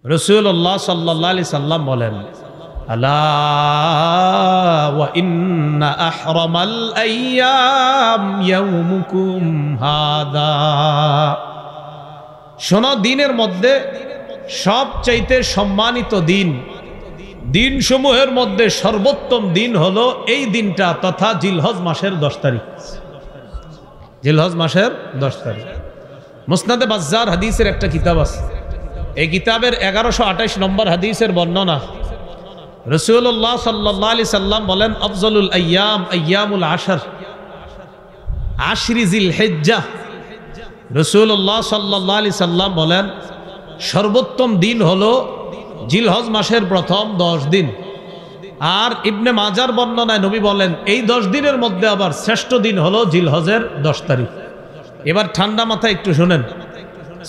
রাসূলুল্লাহ সাল্লাল্লাহু আলাইহি সাল্লাম বলেন, আলা ওয়া ইন্না আহরামাল আইয়াম ইয়াউমুকুম হাদা। শোনো, দিনের মধ্যে সবচাইতে সম্মানিত দিনসমূহের মধ্যে সর্বোত্তম দিন হলো এই দিনটা, তথা জিলহজ মাসের 10 তারিখ। জিলহজ মাসের 10 তারিখ। মুসনাদে বাজ্জার হাদিসের একটা কিতাব আছে, এই কিতাবের 1128 নম্বর হাদিসের বর্ণনা। রাসূলুল্লাহ সাল্লাল্লাহু আলাইহি সাল্লাম বলেন, আফজলুল আইয়াম আইয়ামুল আশর, আশরি জিলহিজ্জাহ। রাসূলুল্লাহ সাল্লাল্লাহু আলাইহি সাল্লাম বলেন, সর্বোত্তম দিন হলো জিলহজ মাসের প্রথম 10 দিন। আর ইবনে মাজার বর্ণনায় নবী বলেন, এই 10 দিনের মধ্যে আবার শ্রেষ্ঠ দিন হলো জিলহজের 10 তারিখ। এবার ঠান্ডা মাথায় একটু শুনেন,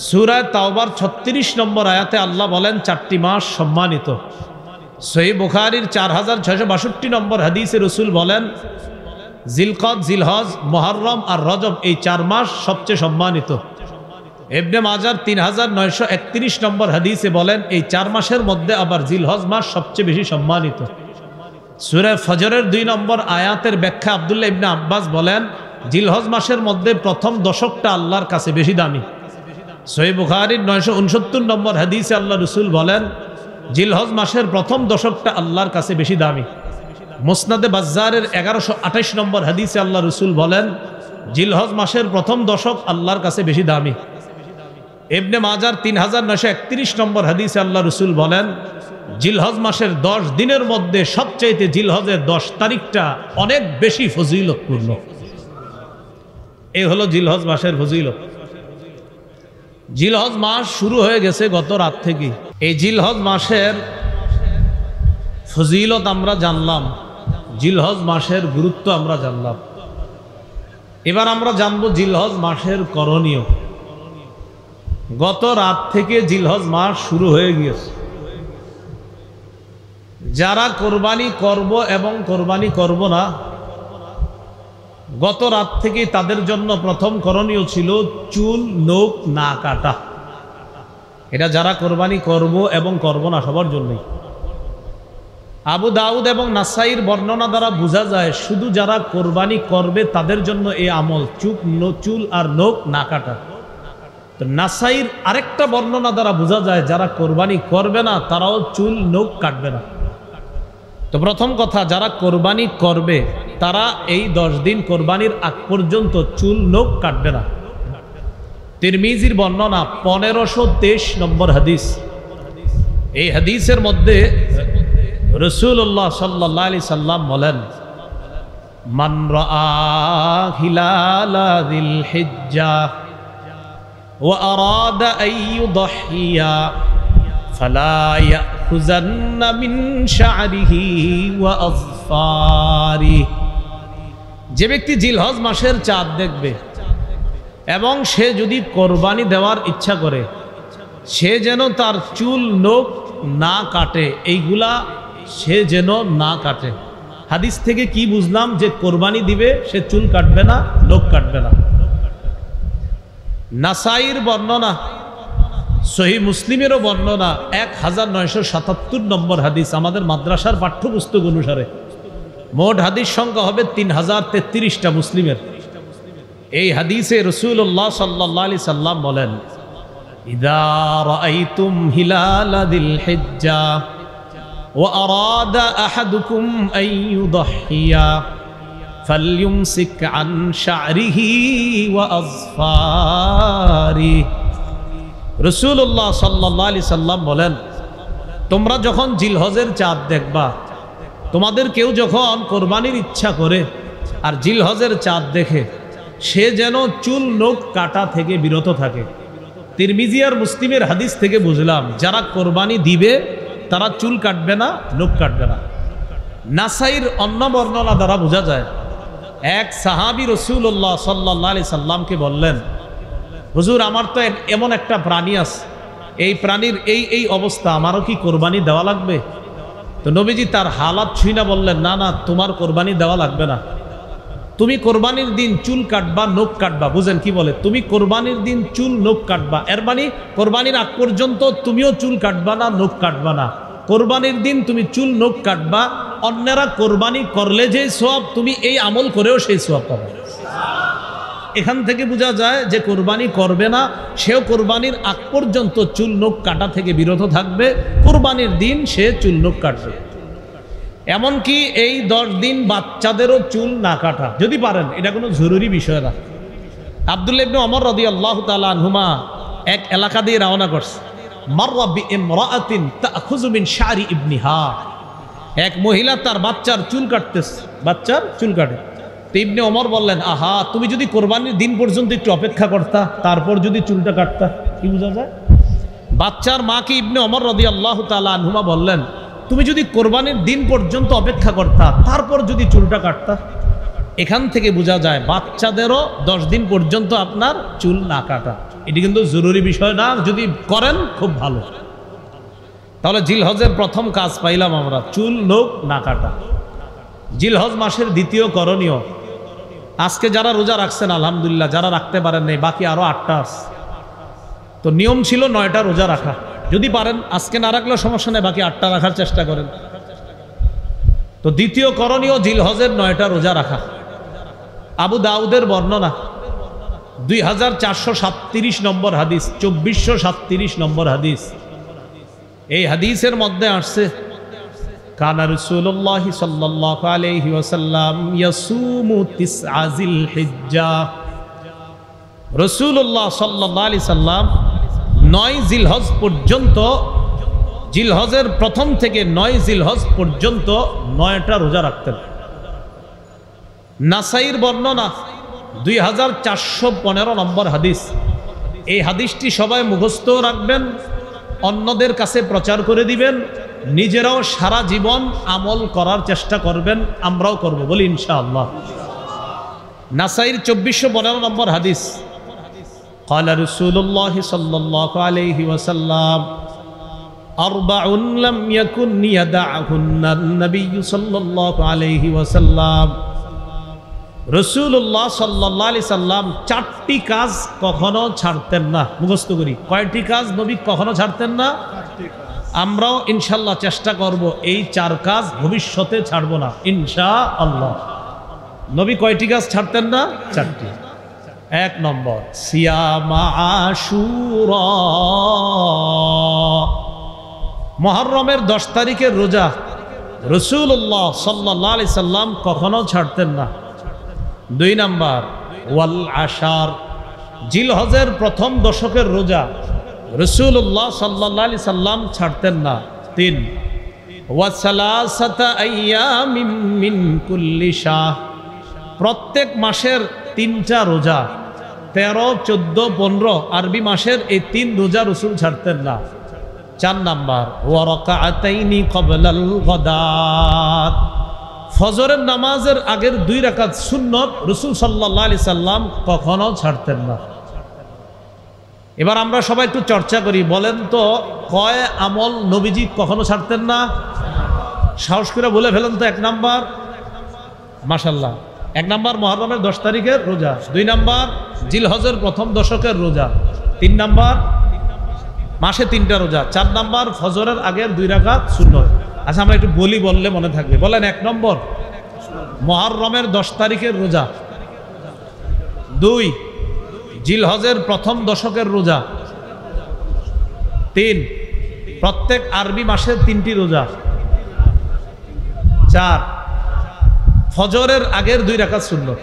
সূরা তাওবার 36 নম্বর আয়াতে আল্লাহ বলেন 4টি মাস সম্মানিত। সহিহ বুখারীর 4662 নম্বর হাদিসে রাসূল বলেন, জিলকদ, জিলহজ, মুহররম আর রজব, এই 4 মাস সবচেয়ে সম্মানিত। ইবনে মাজার 3931 নম্বর হাদিসে বলেন, এই 4 মাসের মধ্যে আবার জিলহজ মাস সবচেয়ে বেশি সম্মানিত। সূরা ফজরের 2 নম্বর আয়াতের ব্যাখ্যা আব্দুল্লাহ ইবনে আব্বাস বলেন, জিলহজ মাসের মধ্যে প্রথম দশকটা আল্লাহর কাছে বেশি দামি। সহিহ বুখারীর 969 নম্বর হাদিসে আল্লাহ রাসূল বলেন, জিলহজ মাসের প্রথম দশকটা আল্লাহর কাছে বেশি দামি। মুসনাদে বাজ্জারের 1128 নম্বর হাদিসে আল্লাহ রাসূল বলেন, জিলহজ মাসের প্রথম দশক আল্লাহর কাছে বেশি দামি। ইবনে মাজার 3931 নম্বর হাদিসে আল্লাহ রাসূল বলেন, জিলহজ মাসের 10 দিনের মধ্যে সবচাইতে জিলহজের 10 তারিখটা অনেক বেশি ফজিলতপূর্ণ। এই হলো জিলহজ মাসের ফজিলত। জিলহজ মাস শুরু হয়ে গেছে গত রাত থেকে। এই জিলহজ মাসের ফজিলত আমরা জানলাম, জিলহজ মাসের গুরুত্ব আমরা জানলাম। এবার আমরা জানবো জিলহজ মাসের করণীয়। গত রাত থেকে জিলহজ মাস শুরু হয়ে গিয়েছে। যারা কোরবানি করব এবং কোরবানি করব না, গত রাত থেকে তাদের জন্য প্রথম করণীয় ছিল চুল নখ না কাটা। এটা যারা কোরবানি করব এবং করব না সবার জন্যই। আবু দাউদ এবং নাসাইর বর্ণনা দ্বারা বোঝা যায়, শুধু যারা কোরবানি করবে তাদের জন্য এই আমল, চুল আর নখ না কাটা। তো নাসাইর আরেকটা বর্ণনা দ্বারা বোঝা যায়, যারা কোরবানি করবে না তারাও চুল নখ কাটবে না। তো প্রথম কথা, যারা কোরবানি করবে তারা এই 10 দিন কোরবানির আগ পর্যন্ত চুল নখ কাটবে না। তিরমিজির বর্ণনা 1523 নম্বর হাদিস। এই হাদিসের মধ্যে রাসূলুল্লাহ সাল্লাল্লাহু আলাইহি সাল্লাম বলেন, মান রাআ হিলালা যিল হিজ্জাহ ওয়া আরাদা আন ইউদহিয়া ফালা ইয়াখুযান্না মিন শা'রিহি ওয়া আযফারিহি। যে ব্যক্তি জিলহজ মাসের চাঁদ দেখবে এবং সে যদি কোরবানি দেওয়ার ইচ্ছা করে, সে যেন তার চুল নখ না কাটে, এইগুলা সে যেন না কাটে। হাদিস থেকে কি বুঝলাম? যে কোরবানি দিবে সে চুল কাটবে না, নখ কাটবে না। নাসাইর বর্ণনা, সহিহ মুসলিমেরও বর্ণনা 1977 নম্বর হাদিস। আমাদের মাদ্রাসার পাঠ্যপুস্তক অনুসারে মোট হাদিস সংখ্যা হবে 3033টা মুসলিমের। এই হাদিসে রাসূলুল্লাহ সাল্লাল্লাহু আলাইহি সাল্লাম বলেন, ইযা রাআইতুম হিলালা যিল হিজ্জাহ ওয়া আরাদা আহাদুকুম আন ইউদহিয়া ফালইউমসিক আন শা'রিহি ওয়া আযফারিহি। রাসূলুল্লাহ সাল্লাল্লাহু আলাইহি সাল্লাম বলেন, তোমরা যখন জিলহজের চাঁদ দেখবা, তোমাদের কেউ যখন কোরবানির ইচ্ছা করে আর জিলহজের চাঁদ দেখে, সে যেন চুল নখ কাটা থেকে বিরত থাকে। তিরমিজি আর মুসলিমের হাদিস থেকে বুঝলাম, যারা কোরবানি দিবে তারা চুল কাটবে না, নখ কাটবে না। নাসাইর অন্য বর্ণনা দ্বারা বোঝা যায়, এক সাহাবী রাসূলুল্লাহ সাল্লাল্লাহু আলাইহি সাল্লামকে বললেন, হুজুর, আমার তো এমন একটা প্রাণী আছে, এই প্রাণীর এই অবস্থা, আমারও কি কোরবানি দেওয়া লাগবে? তো নবীজি তার হালাত ছুঁই না বললেন, না না, তোমার কোরবানি দেওয়া লাগবে না, তুমি কোরবানির দিন চুল কাটবা, নখ কাটবা। বুঝেন কি বলে? তুমি কোরবানির দিন চুল নখ কাটবা, এর মানে কোরবানির আগ পর্যন্ত তুমিও চুল কাটবা না, নখ কাটবা না। কোরবানির দিন তুমি চুল নখ কাটবা, অন্যরা কোরবানি করলে যে সওয়াব, তুমি এই আমল করেও সেই সওয়াব পাবে। এখান থেকে বোঝা যায় যে কোরবানি করবে না সেও কোরবানির আগ পর্যন্ত চুল নখ কাটা থেকে বিরত থাকবে, কোরবানির দিন সে চুল নখ কাটবে। এমনকি এই 10 দিন বাচ্চাদেরও চুল না কাটা যদি পারেন, এটা কোনো জরুরি বিষয় না। আব্দুল্লাহ ইবনে ওমর রাদিয়াল্লাহু তাআলা আনহুমা এক এলাকা দিয়ে রওনা করছে। মাররা বিইমরাআতিন তাখুযু মিন শারি ইবনিহা, এক মহিলা তার বাচ্চার চুল কাটতেছে, বাচ্চার চুল কাটে। তো ইবনে ওমর বললেন, আহা, তুমি যদি কোরবানির দিন পর্যন্ত একটু অপেক্ষা করতা, তারপর যদি চুলটা কাটতা, কি বোঝা যায়? বাচ্চার মাকে ইবনে ওমর রাদিয়াল্লাহু তাআলা আনহুমা বললেন, তুমি যদি কোরবানির দিন পর্যন্ত অপেক্ষা করতা, তারপর যদি চুলটা কাটতা। এখান থেকে বোঝা যায় বাচ্চাদেরও 10 দিন পর্যন্ত আপনার চুল না কাটা, এটি কিন্তু জরুরি বিষয় না, যদি করেন খুব ভালো। তাহলে জিলহজের প্রথম কাজ পাইলাম আমরা, চুল নখ না কাটা। জিলহজ মাসের দ্বিতীয় করণীয়, আজকে যারা রোজা রাখছেন আলহামদুলিল্লাহ, যারা রাখতে পারেন নাই বাকি আরো 8টা আছে। তো নিয়ম ছিল 9টা রোজা রাখা, যদি পারেন আজকে না রাখলেও সমস্যা নেই, বাকি 8টা রাখার চেষ্টা করেন। তো দ্বিতীয় করণীয় জিলহজের 9টা রোজা রাখা। আবু দাউদের বর্ণনা 2437 নম্বর হাদিস, 2437 নম্বর হাদিস। এই হাদিসের মধ্যে আসছে, কানা রাসূলুল্লাহ সাল্লাল্লাহু আলাইহি ওয়াসাল্লাম ইয়াসুমু তিসআ জিলহিজ্জাহ। রাসূলুল্লাহ সাল্লাল্লাহু আলাইহি সাল্লাম 9 জিলহজ পর্যন্ত, জিলহজের প্রথম থেকে 9 জিলহজ পর্যন্ত 9টা রোজা রাখতেন। নাসাইর বর্ণনা 2415 নম্বর হাদিস। এই হাদিসটি সবাই মুখস্থ রাখবেন, অন্যদের কাছে প্রচার করে দিবেন, নিজেরাও সারা জীবন আমল করার চেষ্টা করবেন, আমরাও করব, বলি ইনশাআল্লাহ। নাসাইর 2415 নম্বর হাদিস, قال رسول الله صلى الله عليه وسلم أربع لم يكن يدعهن النبي صلى الله عليه وسلم। রাসূলুল্লাহ সাল্লাল্লাহু আলাইহি সাল্লাম 4টি কাজ কখনো ছাড়তেন না। মুখস্থ করি, কয়টি কাজ নবী কখনো ছাড়তেন না? আমরাও ইনশাআল্লাহ চেষ্টা করব এই 4 কাজ ভবিষ্যতে ছাড়বো না ইনশাআল্লাহ। নবী কয়টি কাজ ছাড়তেন না? 4টি। 1 নম্বর, সিয়ামা আশুরা, মুহররমের 10 তারিখের রোজা রাসূলুল্লাহ সাল্লাল্লাহু আলাইহি সাল্লাম কখনো ছাড়তেন না। 2 নম্বর, ওয়াল আশার, জিলহজের প্রথম দশকের রোজা রাসূলুল্লাহ সাল্লাল্লাহু আলাইহি সাল্লাম ছাড়তেন না। 3, ওয়া সালাসাতা আইয়ামিন মিন কুল্লি শাহ, প্রত্যেক মাসের 3টা রোজা, 13, 14, 15 আরবি মাসের এই 3 রোজা রাসূল ছাড়তেন না। 4 নাম্বার, ওয়া রাকাআতাইনি ক্বাবলাল গাদাত, ফজরের নামাজের আগের 2 রাকাত সুন্নত রাসূল সাল্লাল্লাহু আলাইহি সাল্লাম কখনো ছাড়তেন না। এবার আমরা সবাই একটু চর্চা করি, বলেন তো কয় আমল নবীজি কখনো ছাড়তেন না? সাহস করে বলে ফেলেন তো। 1 নাম্বার, মাশাআল্লাহ, 1 নাম্বার মুহররমের 10 তারিখের রোজা, 2 নাম্বার জিলহজের প্রথম দশকের রোজা, 3 নাম্বার মাসে 3টা রোজা, 4 নাম্বার ফজরের আগের 2 রাকাত সুন্নত। আচ্ছা আমরা একটু বলি, বললে মনে থাকবে। বলেন, 1 নম্বর মুহররমের 10 তারিখের রোজা, 2 জিলহজের প্রথম দশকের রোজা, 3 প্রত্যেক আরবি মাসের 3টি রোজা, 4 ফজরের আগের 2 রাকাত সুন্নত।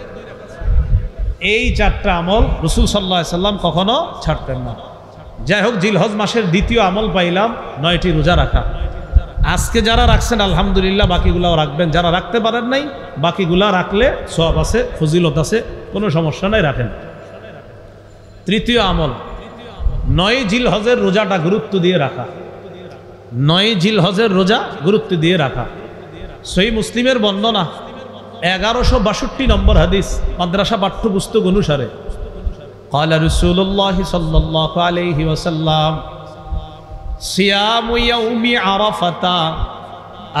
এই 4টা আমল রাসূল সাল্লাল্লাহু আলাইহি সাল্লাম কখনো ছাড়তেন না। যাই হোক, জিলহজ মাসের দ্বিতীয় আমল পাইলাম 9টি রোজা রাখা। আজকে যারা রাখছেন আলহামদুলিল্লাহ, বাকিগুলাও রাখবেন। যারা রাখতে পারেন নাই, বাকিগুলা রাখলে সওয়াব আছে, ফজিলত আছে, কোনো সমস্যা নাই, রাখেন। তৃতীয় আমল, 9 জিলহজের রোজাটা গুরুত্ব দিয়ে রাখা। 9 জিলহজের রোজা গুরুত্ব দিয়ে রাখা। সহিহ মুসলিমের বর্ণনা 1162 নম্বর হাদিস, মাদ্রাসা পাঠ্যপুস্তক অনুসারে, قال رسول الله صلى الله عليه وسلم صيام يوم عرفة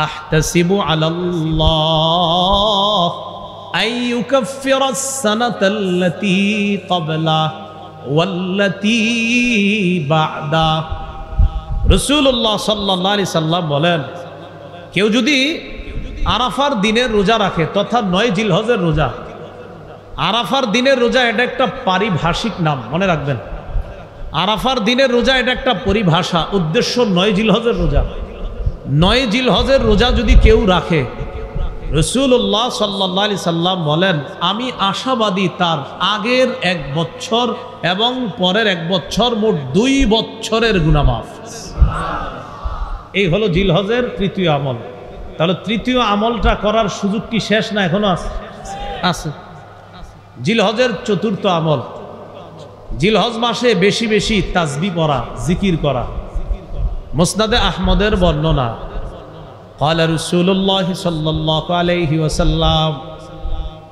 احتسب على الله আইয়ুকাফিরাস সানাতাল্লাতী ক্বাবলা ওয়াল্লাতী বা'দা। রাসূলুল্লাহ সাল্লাল্লাহু আলাইহি সাল্লাম বলেন, কেউ যদি আরাফার দিনের রোজা রাখে, তথা 9 জিলহজের রোজা। আরাফার দিনের রোজা এটা একটা পারিভাষিক নাম, মনে রাখবেন। আরাফার দিনের রোজা এটা একটা পরিভাষা, উদ্দেশ্য 9 জিলহজের রোজা। 9 জিলহজের রোজা যদি কেউ রাখে, রাসূলুল্লাহ সাল্লাল্লাহু আলাইহি সাল্লাম বলেন, আমি আশাবাদী তার আগের 1 বছর এবং পরের 1 বছর, মোট 2 বছরের গুনাহ মাফ। এই হলো জিলহজের তৃতীয় আমল। তাহলে তৃতীয় আমলটা করার সুযোগ কি শেষ না এখনো আছে? জিলহজের চতুর্থ আমল, জিলহজ মাসে বেশি বেশি তাসবিহ পড়া, জিকির করা। মুসনাদে আহমদের বর্ণনা, ক্বালা রাসূলুল্লাহ সাল্লাল্লাহু আলাইহি ওয়াসাল্লাম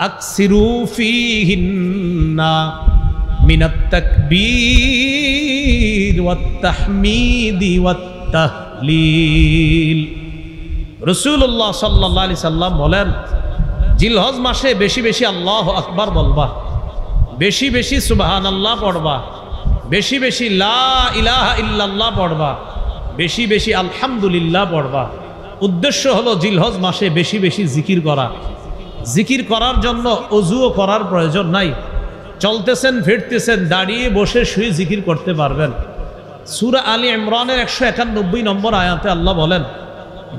আকসিরু ফীহিন্না মিনাত তাকবীর ওয়াত তাহমীদি ওয়াত তাহলিল। রাসূলুল্লাহ সাল্লাল্লাহু আলাইহি সাল্লাম বলেন, জিলহজ মাসে বেশি বেশি আল্লাহু আকবার বলবা, বেশি বেশি সুবহানাল্লাহ পড়বা, বেশি বেশি লা ইলাহা ইল্লাল্লাহ পড়বা, বেশি বেশি আলহামদুলিল্লাহ পড়বা। উদ্দেশ্য হলো জিলহজ মাসে বেশি বেশি জিকির করা। জিকির করার জন্য ওযুও করার প্রয়োজন নাই, চলতেছেন ফিরতেছেন, দাঁড়িয়ে বসে শুয়ে জিকির করতে পারবেন। সূরা আলী ইমরানের 191 নম্বর আয়াতে আল্লাহ বলেন,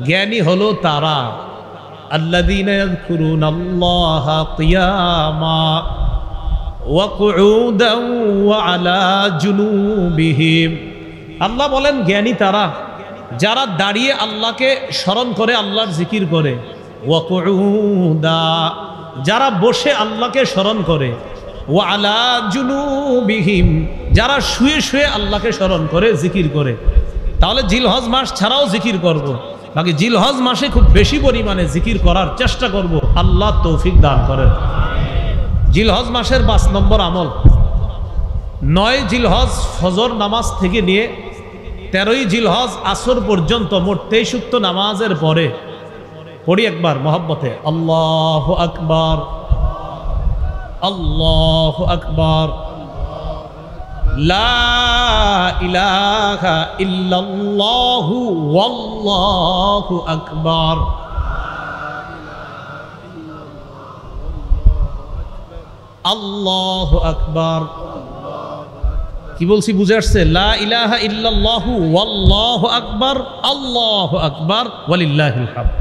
জ্ঞানী হলো তারা আল্লাযীনা ইয়াযকুরুনাল্লাহা কিয়ামা ওয়া কুউদান ওয়া আলা জুনুবিহিম। আল্লাহ বলেন জ্ঞানী তারা যারা দাঁড়িয়ে আল্লাহকে স্মরণ করে, আল্লাহর জিকির করে, ওয়া কুউদা যারা বসে আল্লাহকে স্মরণ করে, ওয়া আলা জুনুবিহিম যারা শুয়ে শুয়ে আল্লাহকে স্মরণ করে, জিকির করে। তাহলে জিলহজ মাস ছাড়াও জিকির করব, বাকি জিলহজ মাসে খুব বেশি পরিমাণে জিকির করার চেষ্টা করব। আল্লাহ তৌফিক দান করেন। জিলহজ মাসের 5 নম্বর আমল, 9 জিলহজ ফজর নামাজ থেকে নিয়ে 13ই জিলহজ আসর পর্যন্ত মোট 23 ওয়াক্ত নামাজের পরে পড়ি একবার মহব্বতে আল্লাহু আকবার, আল্লাহু আকবার, লা ইলাহা ইল্লাল্লাহু ওয়াল্লাহু আকবার। আল্লাহু আকবার। কি বলছি বুঝে আসছে? লা ইলাহা ইল্লাল্লাহু ওয়াল্লাহু আকবার, আল্লাহু আকবার ওয়ালিল্লাহিল হামদ।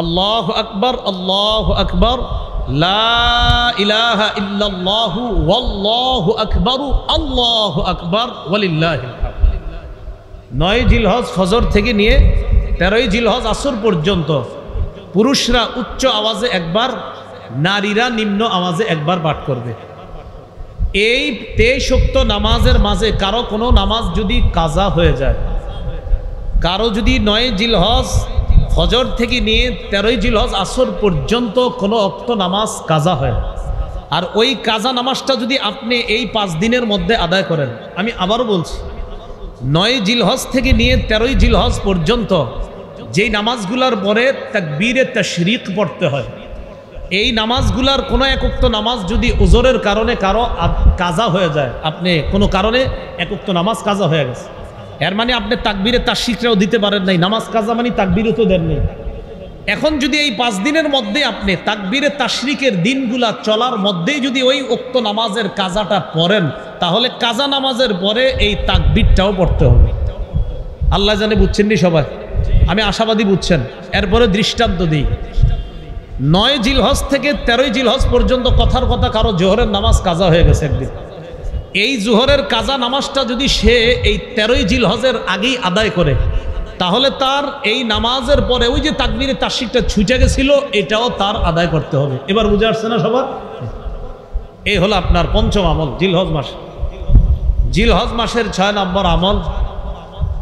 আল্লাহু আকবার, আল্লাহু আকবার, লা ইলাহা ইল্লাল্লাহু ওয়াল্লাহু আকবার, আল্লাহু আকবার ওয়ালিল্লাহিল হামদ। 9 জিলহজ ফজর থেকে নিয়ে 13ই জিলহজ আসর পর্যন্ত পুরুষরা উচ্চ আওয়াজে একবার, নারীরা নিম্ন আওয়াজে একবার পাঠ করবে। এই 23 ওয়াক্ত নামাজের মাঝে কারো কোনো নামাজ যদি কাজা হয়ে যায়, কারো যদি 9 জিলহজ ফজর থেকে নিয়ে 13ই জিলহজ আসর পর্যন্ত কোনো ওয়াক্ত নামাজ কাজা হয়, আর ওই কাজা নামাজটা যদি আপনি এই 5 দিনের মধ্যে আদায় করেন, আমি আবারও বলছি, 9 জিলহজ থেকে নিয়ে 13ই জিলহজ পর্যন্ত যেই নামাজগুলার পরে তাকবীরে তাশরিক পড়তে হয়, এই নামাজগুলার কোনো এক ওয়াক্ত নামাজ যদি উযরের কারণে কারো কাজা হয়ে যায়, আপনি কোনো কারণে এক ওয়াক্ত নামাজ কাজা হয়ে গেছে, এর মানে আপনি তাকবীরে তাশরিকটাও দিতে পারেন নাই, নামাজ কাজা মানে তাকবীরও তো দেন নাই। এখন যদি এই 5 দিনের মধ্যে আপনি তাকবীরে তাশরিকের দিনগুলা চলার মধ্যেই যদি ওই ওয়াক্ত নামাজের কাজাটা পড়েন, তাহলে কাজা নামাজের পরে এই তাকবীরটাও পড়তে হবে। আল্লাহ জানে বুঝছেন নি সবাই? আমি আশাবাদী বুঝছেন। এরপরে দৃষ্টান্ত দিই, 9 জিলহজ থেকে 13ই জিলহজ পর্যন্ত কথার কথা কারো জোহরের নামাজ কাজা হয়ে গেছে একদিন, এই জোহরের কাজা নামাজটা যদি সে এই 13ই জিলহজের আগেই আদায় করে, তাহলে তার এই নামাজের পরে ওই যে তাকবীরে তাশরিকটা ছুটে গেছিল, এটাও তার আদায় করতে হবে। এবার বুঝে আসছে না সবার? এই হলো আপনার 5ম আমল জিলহজ মাস। জিলহজ মাসের 6 নম্বর আমল,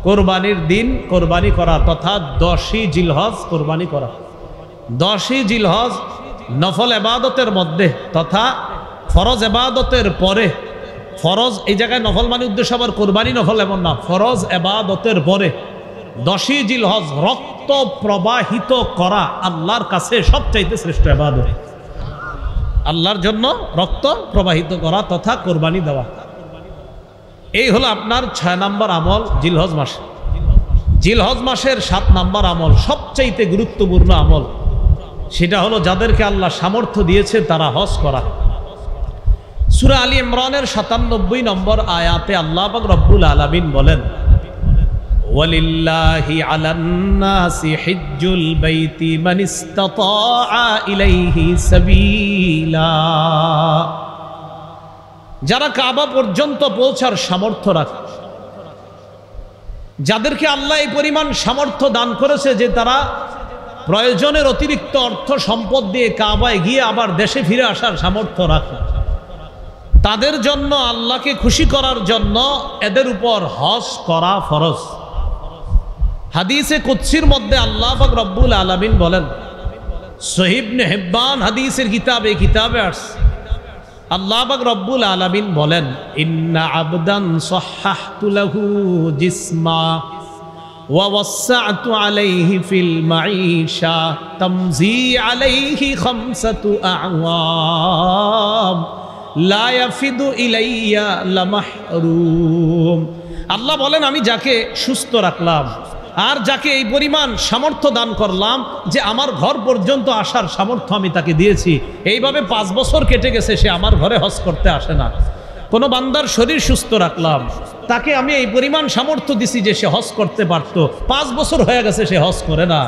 কোরবানির দিন কোরবানি করা, তথা 10ই জিলহজ কোরবানি করা। 10ই জিলহজ নফল এবাদতের মধ্যে তথা ফরজ এবাদতের পরে, ফরজ এই জায়গায় নফল মানে উদ্দেশ্য আবার কোরবানি নফল এমন না, ফরজ এবাদতের পরে 10ই জিলহজ রক্ত প্রবাহিত করা আল্লাহর কাছে সবচাইতে শ্রেষ্ঠ এবাদত। আল্লাহর জন্য রক্ত প্রবাহিত করা তথা কোরবানি দেওয়া। এই হলো আপনার 6 নম্বর আমল জিলহজ মাস। জিলহজ মাসের 7 নম্বর আমল সবচাইতে গুরুত্বপূর্ণ আমল, সেটা হলো যাদেরকে আল্লাহ সামর্থ্য দিয়েছে তারা হজ করা। সূরা আলী ইমরানের 97 নম্বর আয়াতে আল্লাহ পাক রব্বুল আলামিন বলেন, ওয়ালিল্লাহি আলান নাসি হিজ্জুল বাইতি মান ইসতাতা ইলাইহি সাবিলা। যারা কাবা পর্যন্ত পৌঁছার সামর্থ্য রাখে, যাদেরকে আল্লাহ এই পরিমাণ সামর্থ্য দান করেছে যে তারা প্রয়োজনের অতিরিক্ত অর্থ সম্পদ দিয়ে কাবায় গিয়ে আবার দেশে ফিরে আসার সামর্থ্য রাখে, তাদের জন্য আল্লাহকে খুশি করার জন্য এদের উপর হজ করা ফরজ। হাদিসে কুদসির মধ্যে আল্লাহ পাক রব্বুল আলামিন বলেন, সহিহ ইবনে হিব্বান হাদিসের কিতাবে আসছে, আল্লাহ পাক রব্বুল আলামিন বলেন, ইন্না আবদান সাহহাহতু লাহু জিসমা ওয়া ওয়াসসা'তু আলাইহি ফিল মাঈশা তামজি আলাইহি খামসাতু আ'ওয়াম লা ইয়াফিদু ইলাইয়া লামাহরুম। আল্লাহ বলেন, আমি যাকে সুস্থ রাখলাম আর যাকে এই পরিমাণ সামর্থ্য দান করলাম যে আমার ঘর পর্যন্ত আসার সামর্থ্য আমি তাকে দিয়েছি, এইভাবে 5 বছর কেটে গেছে সে আমার ঘরে হজ করতে আসে না। কোনো বান্দার শরীর সুস্থ রাখলাম, তাকে আমি এই পরিমাণ সামর্থ্য দিছি যে সে হজ করতে পারত, 5 বছর হয়ে গেছে সে হজ করে না।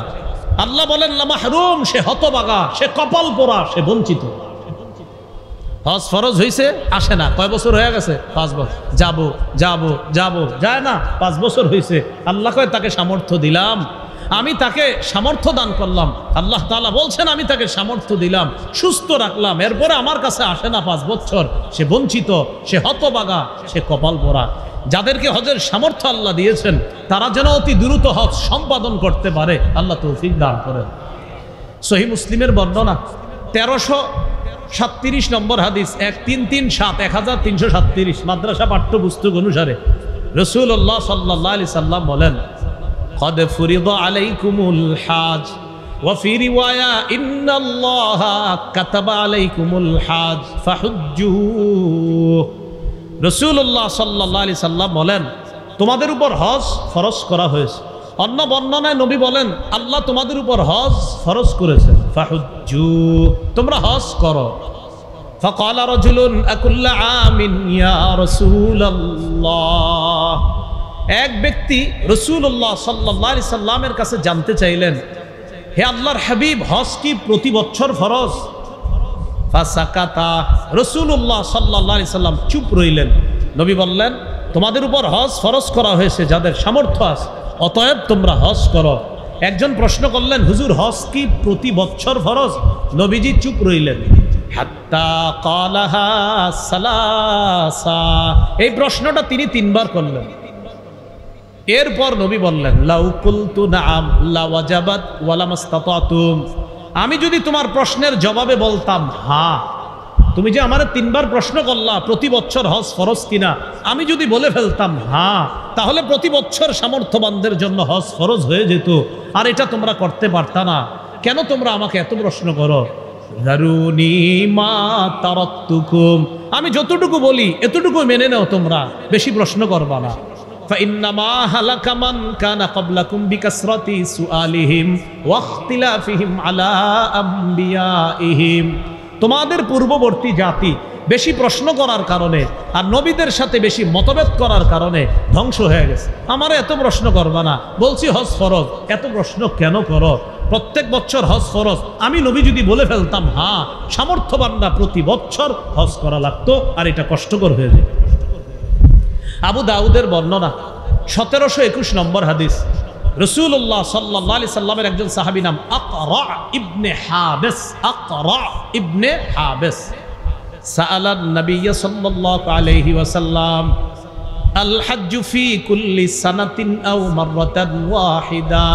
আল্লাহ বলেন লামাহরুম, সে হতভাগা, সে কপাল পোড়া, সে বঞ্চিত। হজ ফরজ হয়েছে, আসে না, কয় বছর হয়ে গেছে? 5 বছর। যাব যায় না, 5 বছর হয়েছে। আল্লাহ কয় তাকে সামর্থ্য দিলাম, আমি তাকে সামর্থ্য দান করলাম। আল্লাহ তাআলা বলছেন আমি তাকে সামর্থ্য দিলাম, সুস্থ রাখলাম, এরপরে আমার কাছে আসে না 5 বছর, সে বঞ্চিত, সে হতভাগা, সে কপাল পোড়া। যাদেরকে হজের সামর্থ্য আল্লাহ দিয়েছেন তারা যেন অতি দ্রুত হজ সম্পাদন করতে পারে, আল্লাহ তৌফিক দান করেন। সহিহ মুসলিমের বর্ণনা 1337 নম্বর হাদিস, 1337 মাদ্রাসা পাঠ্যপুস্তক অনুসারে রাসূলুল্লাহ সাল্লাল্লাহু আলাইহি সাল্লাম বলেন, قد فرض عليكم الحج وفي رواية إن الله كتب عليكم الحج فحجوا। রাসূলুল্লাহ সাল্লাল্লাহু আলাইহি সাল্লাম বলেন, তোমাদের উপর হজ ফরজ করা হয়েছে। অন্য বর্ণনায় নবী বলেন, আল্লাহ তোমাদের উপর হজ ফরজ করেছেন, ফাহুজ্জু, তোমরা হজ করো। فقال رجل أكل عام يا رسول الله। এক ব্যক্তি রাসূলুল্লাহ সাল্লাল্লাহু আলাইহি সাল্লামের কাছে জানতে চাইলেন, হে আল্লাহর হাবিব, হজ কি প্রতি বছর ফরজ? ফাসাকাতা, রাসূলুল্লাহ সাল্লাল্লাহু আলাইহি সাল্লাম চুপ রইলেন। নবী বললেন, তোমাদের উপর হজ ফরজ করা হয়েছে যাদের সামর্থ্য আছে, অতএব তোমরা হজ করো। একজন প্রশ্ন করলেন, হুজুর হজ কি প্রতি বছর ফরজ? নবীজি চুপ রইলেন। হাত্তা ক্বালাহা সালাসা, এই প্রশ্নটা তিনি 3 বার করলেন। এরপর নবী বললেন, লাউ কুলতু নাআম লা ওয়াজাবাত ওয়া লামাসতাতাতুম। আমি যদি তোমার প্রশ্নের জবাবে বলতাম হ্যাঁ, তুমি যে আমারে 3 বার প্রশ্ন করলা প্রতি বছর হজ ফরজ কিনা, আমি যদি বলে ফেলতাম হ্যাঁ, তাহলে প্রতি বছর সামর্থ্যবানদের জন্য হজ ফরজ হয়ে যেত, আর এটা তোমরা করতে পারতা না। কেন তোমরা আমাকে এত প্রশ্ন করো? যারুনি মা তারাকতুকুম, আমি যতটুকু বলি এতটুকু মেনে নাও, তোমরা বেশি প্রশ্ন করবা না। فإنما هلك من كان قبلكم بكثرة سؤالهم واختلافهم على أنبيائهم। তোমাদের পূর্ববর্তী জাতি বেশি প্রশ্ন করার কারণে আর নবীদের সাথে বেশি মতভেদ করার কারণে ধ্বংস হয়ে গেছে। আমারে এত প্রশ্ন করবা না, বলছি হজ ফরজ, এত প্রশ্ন কেন করো? প্রত্যেক বছর হজ ফরজ, আমি নবী যদি বলে ফেলতাম হ্যাঁ, সামর্থ্যবানরা প্রতি বছর হজ করা লাগতো, আর এটা কষ্টকর হয়ে যেত। আবু দাউদের বর্ণনা 1721 নম্বর হাদিস, রাসূলুল্লাহ সাল্লাল্লাহু আলাইহি সাল্লামের একজন সাহাবী নাম আকরা ইবনে হাবিস, আকরা ইবনে হাবিস সাআলান নবী সাল্লাল্লাহু আলাইহি ওয়াসাল্লাম আল হজ্জু ফি কুল্লি সানাতিন আও মাররাতান ওয়াহিদা।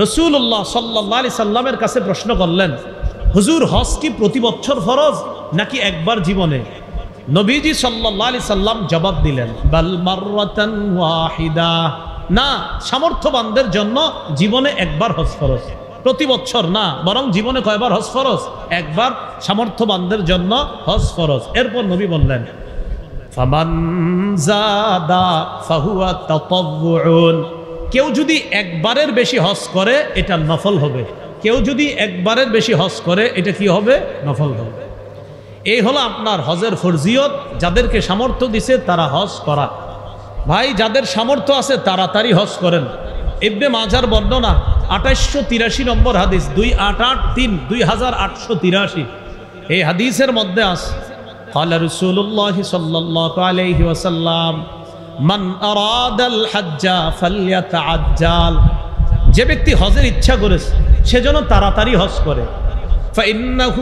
রাসূলুল্লাহ সাল্লাল্লাহু আলাইহি সাল্লামের কাছে প্রশ্ন করলেন, হুজুর হজ কি প্রতি বছর ফরজ নাকি একবার জীবনে? নবীজি সাল্লাল্লাহু আলাইহি সাল্লাম জবাব দিলেন, বাল মাররাতান ওয়াহিদা, না, সামর্থ্যবানদের জন্য জীবনে একবার হজ ফরজ, প্রতি বছর না, বরং জীবনে কয়বার হজ ফরজ? একবার। সামর্থ্যবানদের জন্য হজ ফরজ। এরপর নবী বললেন ফামান যাদা ফাহুয়া তাতাওউন, কেউ যদি একবারের বেশি হজ করে এটা নফল হবে, কেউ যদি একবারের বেশি হজ করে এটা কি হবে? নফল হবে। এই হলো আপনার হজের ফরজিয়ত। যাদেরকে সামর্থ্য দিছে তারা হজ করা। ভাই যাদের সামর্থ্য আছে তাড়াতাড়ি হজ করেন। ইবনে মাজার বর্ণনা 2883 নম্বর হাদিস, 2883 এই হাদিসের মধ্যে আছে قال رسول الله صلى الله عليه وسلم من أراد الحج فليتعجل, যে ব্যক্তি হজের ইচ্ছা করেছে সে যেন তাড়াতাড়ি হজ করে। فإنه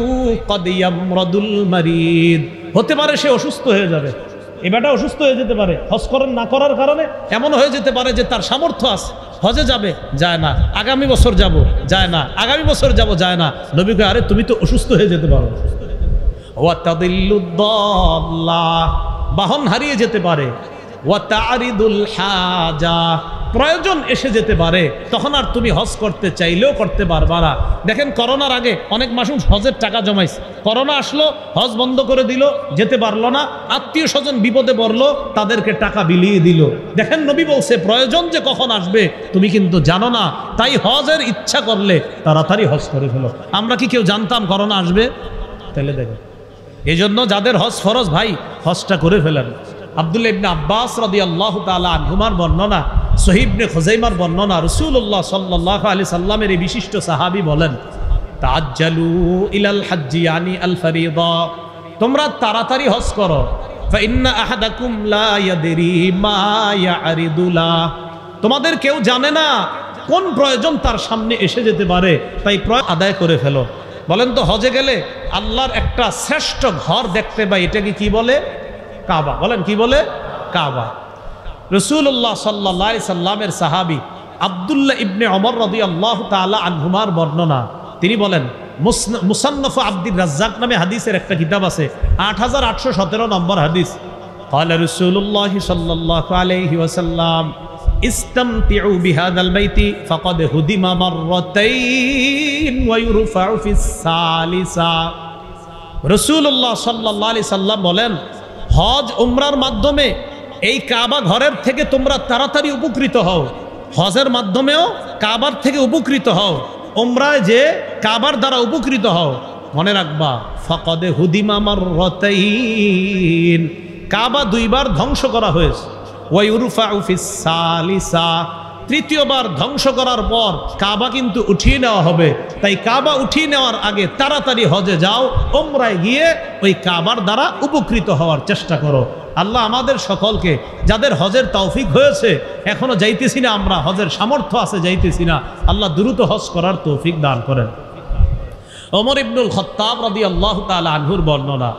قد يمرض المريض, হতে পারে সে অসুস্থ হয়ে যাবে, এবারটা অসুস্থ হয়ে যেতে পারে হজ করেন না করার কারণে। এমন হয়ে যেতে পারে যে তার সামর্থ্য আছে, হজে যাবে, যায় না, আগামী বছর যাব, যায় না, আগামী বছর যাব, যায় না। নবী কয় আরে তুমি তো অসুস্থ হয়ে যেতে পারো। বাহন হারিয়ে যেতে পারে, প্রয়োজন এসে যেতে পারে, তখন আর তুমি হজ করতে চাইলেও করতে পারবা না। দেখেন করোনার আগে অনেক মানুষ হজের টাকা জমাইছে, করোনা আসলো হজ বন্ধ করে দিল, যেতে পারলো না, আত্মীয় স্বজন বিপদে পড়লো, তাদেরকে টাকা বিলিয়ে দিল। দেখেন নবী বলছে প্রয়োজন যে কখন আসবে তুমি কিন্তু জানো না, তাই হজের ইচ্ছা করলে তাড়াতাড়ি হজ করে ফেলো। আমরা কি কেউ জানতাম করোনা আসবে? তাহলে দেখেন এই জন্য যাদের হজ ফরজ ভাই হজটা করে ফেলেন। আব্দুল্লাহ ইবনে আব্বাস রাদিয়াল্লাহু তাআলা আনহুমার বর্ণনা, সহিহ ইবনে খুজাইমার বর্ণনা, রাসূলুল্লাহ সাল্লাল্লাহু আলাইহি সাল্লামের এই বিশিষ্ট সাহাবী বলেন তাআজ্জালু ইলাল হজ্জ ইয়ানি আল ফরিদা, তোমরা তাড়াতাড়ি হজ করো। ফাইন্না আহাদাকুম লা ইয়াদরি মা ইয়ারিদু লা, তোমাদের কেউ জানে না কোন প্রয়োজন তার সামনে এসে যেতে পারে, তাই প্রয়োজন আদায় করে ফেলো। বলেন তো হজে গেলে আল্লাহর একটা শ্রেষ্ঠ ঘর দেখতে পাই, এটাকে কি বলে? কাবা। বলেন কি বলে? কাবা। রাসূলুল্লাহ সাল্লাল্লাহু আলাইহি সাল্লামের সাহাবী আব্দুল্লাহ ইবনে ওমর রাদিয়াল্লাহু তাআলা আনহুমার বর্ণনা, তিনি বলেন মুসান্নাফ আব্দুর রাজ্জাক নামে হাদিসের একটা কিতাব আছে, 8817 নম্বর হাদিস। قال رسول الله صلى الله عليه وسلم استمتعوا بهذا البيت فقد هدم مرتين ويرفع في الثالثة। রাসূলুল্লাহ সাল্লাল্লাহু আলাইহি সাল্লাম বলেন হজ উমরার মাধ্যমে এই কাবা ঘরের থেকে তোমরা তাড়াতাড়ি উপকৃত হও, হজের মাধ্যমেও কাবার থেকে উপকৃত হও, উমরায় যে কাবার দ্বারা উপকৃত হও। মনে রাখবা ফাকাদ হুদিমা মাররাতাইন, কাবা দুইবার ধ্বংস করা হয়েছে। ওয়ায়ুরফাউ ফিস সালিসা, তৃতীয়বার ধ্বংস করার পর কাবা কিন্তু উঠিয়ে নেওয়া হবে। তাই কাবা উঠিয়ে নেওয়ার আগে তাড়াতাড়ি হজে যাও, উমরায় গিয়ে ওই কাবার দ্বারা উপকৃত হওয়ার চেষ্টা করো। আল্লাহ আমাদের সকলকে, যাদের হজের তৌফিক হয়েছে এখনো যাইতেছি না, আমরা হজের সামর্থ্য আছে যাইতেছি না, আল্লাহ দ্রুত হজ করার তৌফিক দান করেন। ওমর ইবনুল খাত্তাব রাদিয়াল্লাহু তাআলা আনহুর বর্ণনা,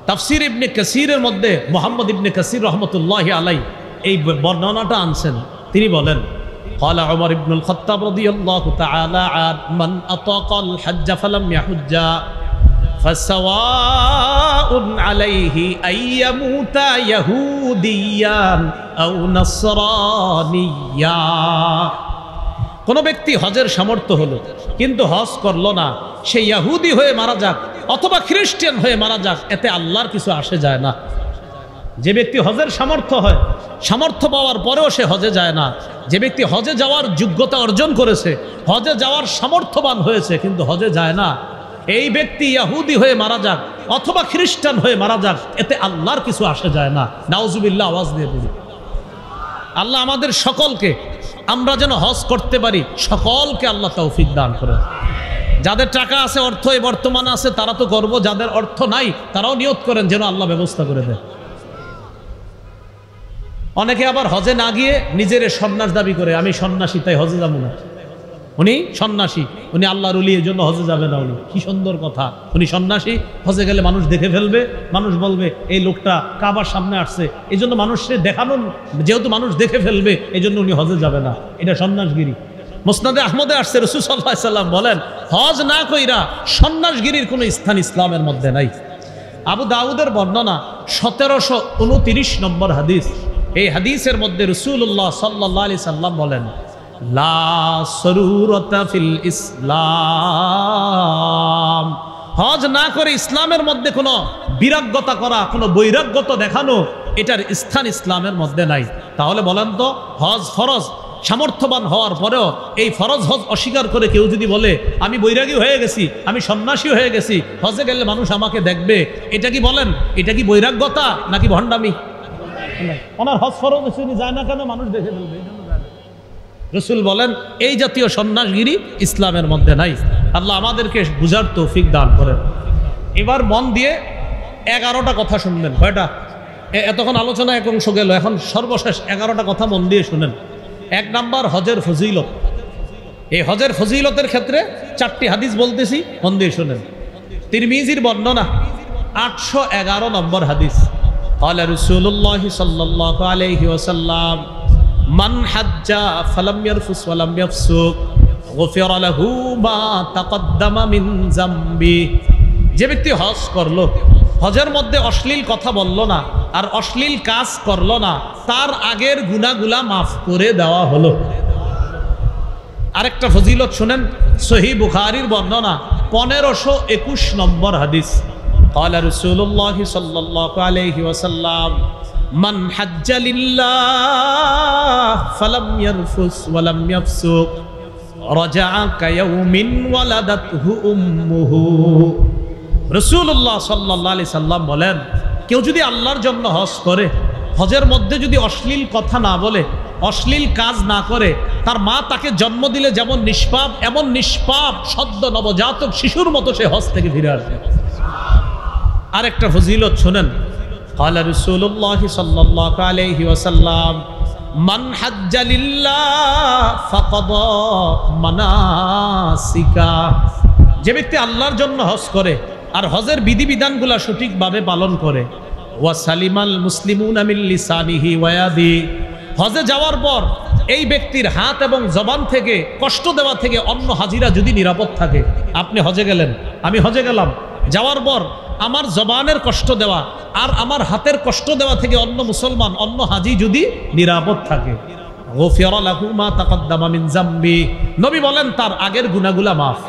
তাফসীর ইবনে কাসীরের মধ্যে মুহাম্মদ ইবনে কাসীর রাহমাতুল্লাহি আলাইহি এই বর্ণনাটা আনছেন। তিনি বলেন قال عمر بن الخطاب رضي الله تعالى عنه من أطاق الحج فلم يحج فسواء عليه أن يموت يهوديا أو نصرانيا। কোন ব্যক্তি হজের সামর্থ্য হলো কিন্তু হজ করলো না, সে ইহুদি হয়ে মারা যাক অথবা খ্রিস্টান হয়ে মারা যাক, এতে আল্লাহর কিছু আসে যায় না। যে ব্যক্তি হজের সামর্থ্য হয়, সামর্থ্য পাওয়ার পরেও সে হজে যায় না, যে ব্যক্তি হজে যাওয়ার যোগ্যতা অর্জন করেছে, হজে যাওয়ার সামর্থ্যবান হয়েছে কিন্তু হজে যায় না, এই ব্যক্তি ইহুদি হয়ে মারা যাক অথবা খ্রিস্টান হয়ে মারা যাক, এতে আল্লাহর কিছু আসে যায় না। নাউজুবিল্লাহ, আওয়াজ দিয়ে বলি। আল্লাহ আমাদের সকলকে, আমরা যেন হজ করতে পারি, সকলকে আল্লাহ তৌফিক দান করেন। যাদের টাকা আছে, অর্থ এই বর্তমানে আছে, তারা তো করবো, যাদের অর্থ নাই তারাও নিয়ত করেন যেন আল্লাহ ব্যবস্থা করে দেয়। অনেকে আবার হজে না গিয়ে নিজের সন্ন্যাস দাবি করে, আমি সন্ন্যাসী তাই হজে যাবো না। উনি সন্ন্যাসী, উনি আল্লাহর ওলি, এই জন্য হজে যাবে না। উনি কি সুন্দর কথা, উনি সন্ন্যাসী, হজে গেলে মানুষ দেখে ফেলবে, মানুষ বলবে এই লোকটা কাবার সামনে আসছে, এই জন্য মানুষকে দেখানো, যেহেতু মানুষ দেখে ফেলবে এই জন্য উনি হজে যাবে না, এটা সন্ন্যাসগিরি। মুসনাদে আহমদে আসছে রাসূল সাল্লাল্লাহু আলাইহি সাল্লাম বলেন হজ না কইরা সন্ন্যাসগিরির কোনো স্থান ইসলামের মধ্যে নাই। আবু দাউদের বর্ণনা 1729 নম্বর হাদিস। এই হাদিসের মধ্যে রাসূলুল্লাহ সাল্লাল্লাহু আলাইহি সাল্লাম বলেন লা সরুরতা ফিল ইসলাম, হজ না করে ইসলামের মধ্যে কোনো বিরাগ্যতা করা, কোনো বৈরাগ্যতা দেখানো, এটার স্থান ইসলামের মধ্যে নাই। তাহলে বলেন তো, হজ ফরজ, সামর্থ্যবান হওয়ার পরেও এই ফরজ হজ অস্বীকার করে কেউ যদি বলে আমি বৈরাগী হয়ে গেছি, আমি সন্ন্যাসী হয়ে গেছি, হজে গেলে মানুষ আমাকে দেখবে, এটা কি বলেন, এটা কি বৈরাগ্যতা নাকি ভণ্ডামি? ওনার হজ ফরজ যায় না কেন? মানুষ দেখে ফেলবে। রাসূল বলেন এই জাতীয় সন্ন্যাসগিরি ইসলামের মধ্যে নাই। আল্লাহ আমাদেরকে বুঝার তৌফিক দান করেন। এবার মন দিয়ে 11টা কথা শুনবেন। কয়টা? এতক্ষণ আলোচনা এক অংশ গেল, এখন সর্বশেষ 11টা কথা মন দিয়ে শুনেন। 1 নাম্বার, হজের ফজিলত। এই হজের ফজিলতের ক্ষেত্রে 4টি হাদিস বলতেছি, মন দিয়ে শুনেন। তিরমিজির বর্ণনা 811 নম্বর হাদিস। ক্বালা রাসূলুল্লাহ সাল্লাল্লাহু আলাইহি ওয়াসাল্লাম মান হাজ্জা ফালাম ইয়ারফুস ওয়ালাম ইয়াফসুক গুফিরা লাহু মা তাকদ্দামা মিন যামবি। যে ব্যক্তি হজ করলো, হজের মধ্যে অশ্লীল কথা বলল না আর অশ্লীল কাজ করলো না, তার আগের গুনাহগুলা মাফ করে দেওয়া হলো। আরেকটা ফজিলত শুনেন, সহিহ বুখারীর বর্ণনা 1521 নম্বর হাদিস। ক্বালা রাসূলুল্লাহ সাল্লাল্লাহু আলাইহি ওয়াসাল্লাম মান হাজ্জা লিল্লাহ ফালাম ইয়ারফুস ওয়ালাম ইয়াফসুক রাজাআ কায়াউমিন ওয়ালাদাতহু উম্মুহু। রাসূলুল্লাহ সাল্লাল্লাহু আলাইহি সাল্লাম বলেন, কেউ যদি আল্লাহর জন্য হজ করে, হজের মধ্যে যদি অশ্লীল কথা না বলে, অশ্লীল কাজ না করে, তার মা তাকে জন্ম দিলে যেমন নিষ্পাপ, এমন নিষ্পাপ সদ্য নবজাতক শিশুর মতো সে হজ থেকে ফিরে আসবে। আরেকটা ফজিলত শুনেন, ক্বালা রাসূলুল্লাহ সাল্লাল্লাহু আলাইহি ওয়াসাল্লাম মান হাজ্জা লিল্লাহ ফাকাদা মানাসিকা। যে ব্যক্তি আল্লাহর জন্য হজ করে আর হজের বিধিবিধানগুলো সঠিকভাবে পালন করে, ওয়া সালিমাল মুসলিমুনা মিন লিসানিহি ওয়া ইয়াদি, হজে যাওয়ার পর এই ব্যক্তির হাত এবং জবান থেকে কষ্ট দেওয়া থেকে অন্য হাজিরা যদি নিরাপদ থাকে। আপনি হজে গেলেন, আমি হজে গেলাম, যাওয়ার পর আমার জবানের কষ্ট দেওয়া আর আমার হাতের কষ্ট দেওয়া থেকে অন্য মুসলমান, অন্য হাজি যদি নিরাপদ থাকে, গুফিরা লাহু মা তাকদ্দামা মিন যামবি, নবী বলেন তার আগের গুনাহগুলা মাফ।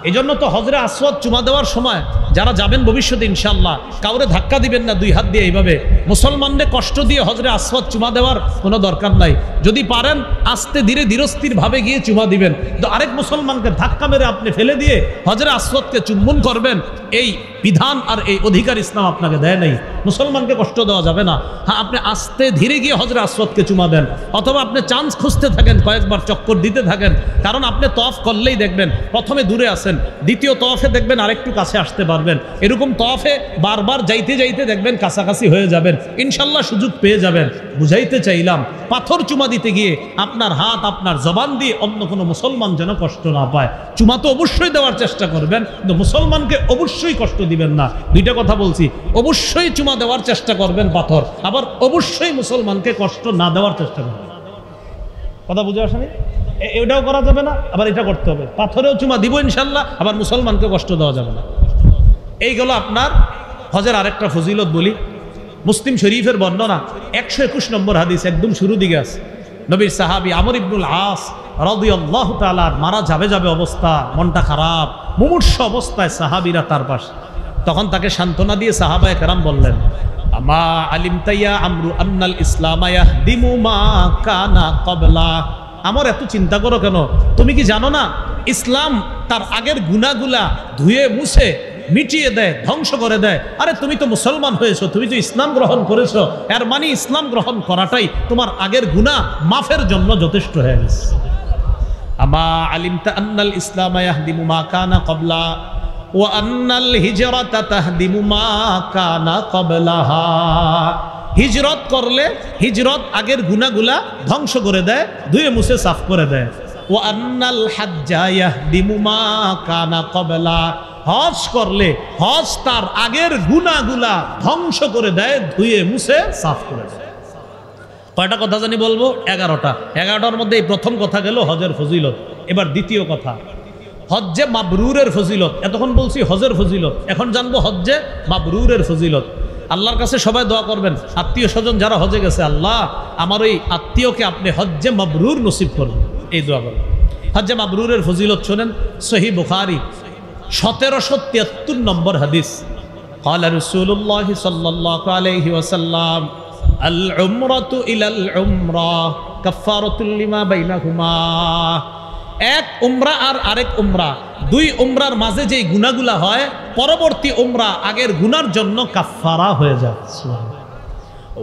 এই জন্য তো হজরে আসওয়াদ চুমা দেওয়ার সময় যারা যাবেন ভবিষ্যতে ইনশাআল্লাহ, কাউরে ধাক্কা দিবেন না 2 হাত দিয়ে, এইভাবে মুসলমানদের কষ্ট দিয়ে হজরে আসওয়াদ চুমা দেওয়ার কোনো দরকার নাই। যদি পারেন আস্তে ধীরে ধীরস্থির ভাবে গিয়ে চুমা দিবেন, তো আরেক মুসলমানকে ধাক্কা মেরে আপনি ফেলে দিয়ে হজরে আসওয়াদকে চুম্বন করবেন, এই বিধান আর এই অধিকার ইসলাম আপনাকে দেয় নাই। মুসলমানকে কষ্ট দেওয়া যাবে না। হ্যাঁ, আপনি আস্তে ধীরে গিয়ে হজরে আসওয়াদকে চুমা দেন, অথবা আপনি চান্স খুঁজতে থাকেন, কয়েকবার চক্কর দিতে থাকেন। কারণ আপনি তওয়াফ করলেই দেখবেন প্রথমে দূরে আছেন, দ্বিতীয় তওয়াফে দেখবেন আরেকটু কাছে আসতে পারবেন, এরকম তওয়াফে বারবার যাইতে যাইতে দেখবেন কাছাকাছি হয়ে যাবেন, ইনশাল্লাহ সুযোগ পেয়ে যাবেন। বুঝাইতে চাইলাম, পাথর চুমা দিতে গিয়ে আপনার হাত, আপনার জবান দিয়ে অন্য কোনো মুসলমান যেন কষ্ট না পায়। চুমা তো অবশ্যই দেওয়ার চেষ্টা করবেন, কিন্তু মুসলমানকে অবশ্যই কষ্ট দিবেন না। 2টা কথা বলছি, অবশ্যই চুমা দেওয়ার চেষ্টা করবেন পাথর, আবার অবশ্যই মুসলমানকে কষ্ট না দেওয়ার চেষ্টা করবেন। কথা বুঝে আসেনি? এটাও করা যাবে না, আবার এটা করতে হবে। পাথরেও চুমা দিব ইনশাল্লাহ, আবার মুসলমানকে কষ্ট দেওয়া যাবে না। এইগুলো আপনার হজের আরেকটা ফজিলত বলি। মুসলিম শরীফের বর্ণনা 121 নম্বর হাদিস, একদম শুরু দিকে আছে। নবীর সাহাবী আমর ইবনুল আস রাদিয়াল্লাহু তাআলা মারা যাবে অবস্থা, মনটা খারাপ, মুমূর্ষ অবস্থায় সাহাবীরা তার পাশে। তখন তাকে সান্ত্বনা দিয়ে সাহাবায়ে কেরাম বললেন, আমা আলিমতা ইয়া আমরু আন্নাল ইসলামা ইয়াহদিমু মা কানা ক্বাবলা। আমার এত চিন্তা করো কেন? তুমি কি জানো না ইসলাম তার আগের গুনাহগুলা ধুয়ে মুছে মিটিয়ে দেয়, ধ্বংস করে দেয়। আরে তুমি তো মুসলমান হয়েছো, তুমি তো ইসলাম গ্রহণ করেছো, এর মানে ইসলাম গ্রহণ করাটাই তোমার আগের গুনাহ মাফের জন্য যথেষ্ট হয়ে গেছে। আমা আলিমতা আন্নাল ইসলামা ইয়াহদিমু মা কানা ক্বাবলা ওয়া আন্নাল হিজরাতা তাহদিমু মা কানা ক্বাবলাহা। হিজরত করলে হিজরত আগের গুনাহগুলা ধ্বংস করে দেয়, ধুয়ে মুছে সাফ করে দেয়। ওয়া আন্নাল হাজ্জা ইয়াহদিমু মা কানা ক্বাবলা। হজ করলে হজ তার আগের গুনাহগুলা ধ্বংস করে দেয়, ধুয়ে মুছে সাফ করে দেয়। কয়টা কথা জানি বলবো? 11টা। 11টার মধ্যে এই প্রথম কথা গেল হজের ফজিলত। এবার দ্বিতীয় কথা, হজ্জে মাবরুরের ফজিলত। এতক্ষণ বলছি হজের ফজিলত, এখন জানবো হজ্জে মাবরুরের ফজিলত। আল্লাহর কাছে সবাই দোয়া করবেন, আত্মীয় স্বজন যারা হজে গেছে, আল্লাহ আমার ওই আত্মীয়কে আপনি হজ্জে মাবরুর নসিব করবেন, এই দোয়া করবেন। হজ্জে মাবরুরের ফজিলত শোনেন, সহিহ বুখারী 1773 নম্বর হাদিস। قال رسول الله صلى الله عليه وسلم العمرة إلى العمرة كفارة لما بينهما। এক উমরা আর আরেক উমরা, দুই উমরার মাঝে যেই গুনাহগুলা হয় পরবর্তী উমরা আগের গুনার জন্য কাফফারা হয়ে যায়।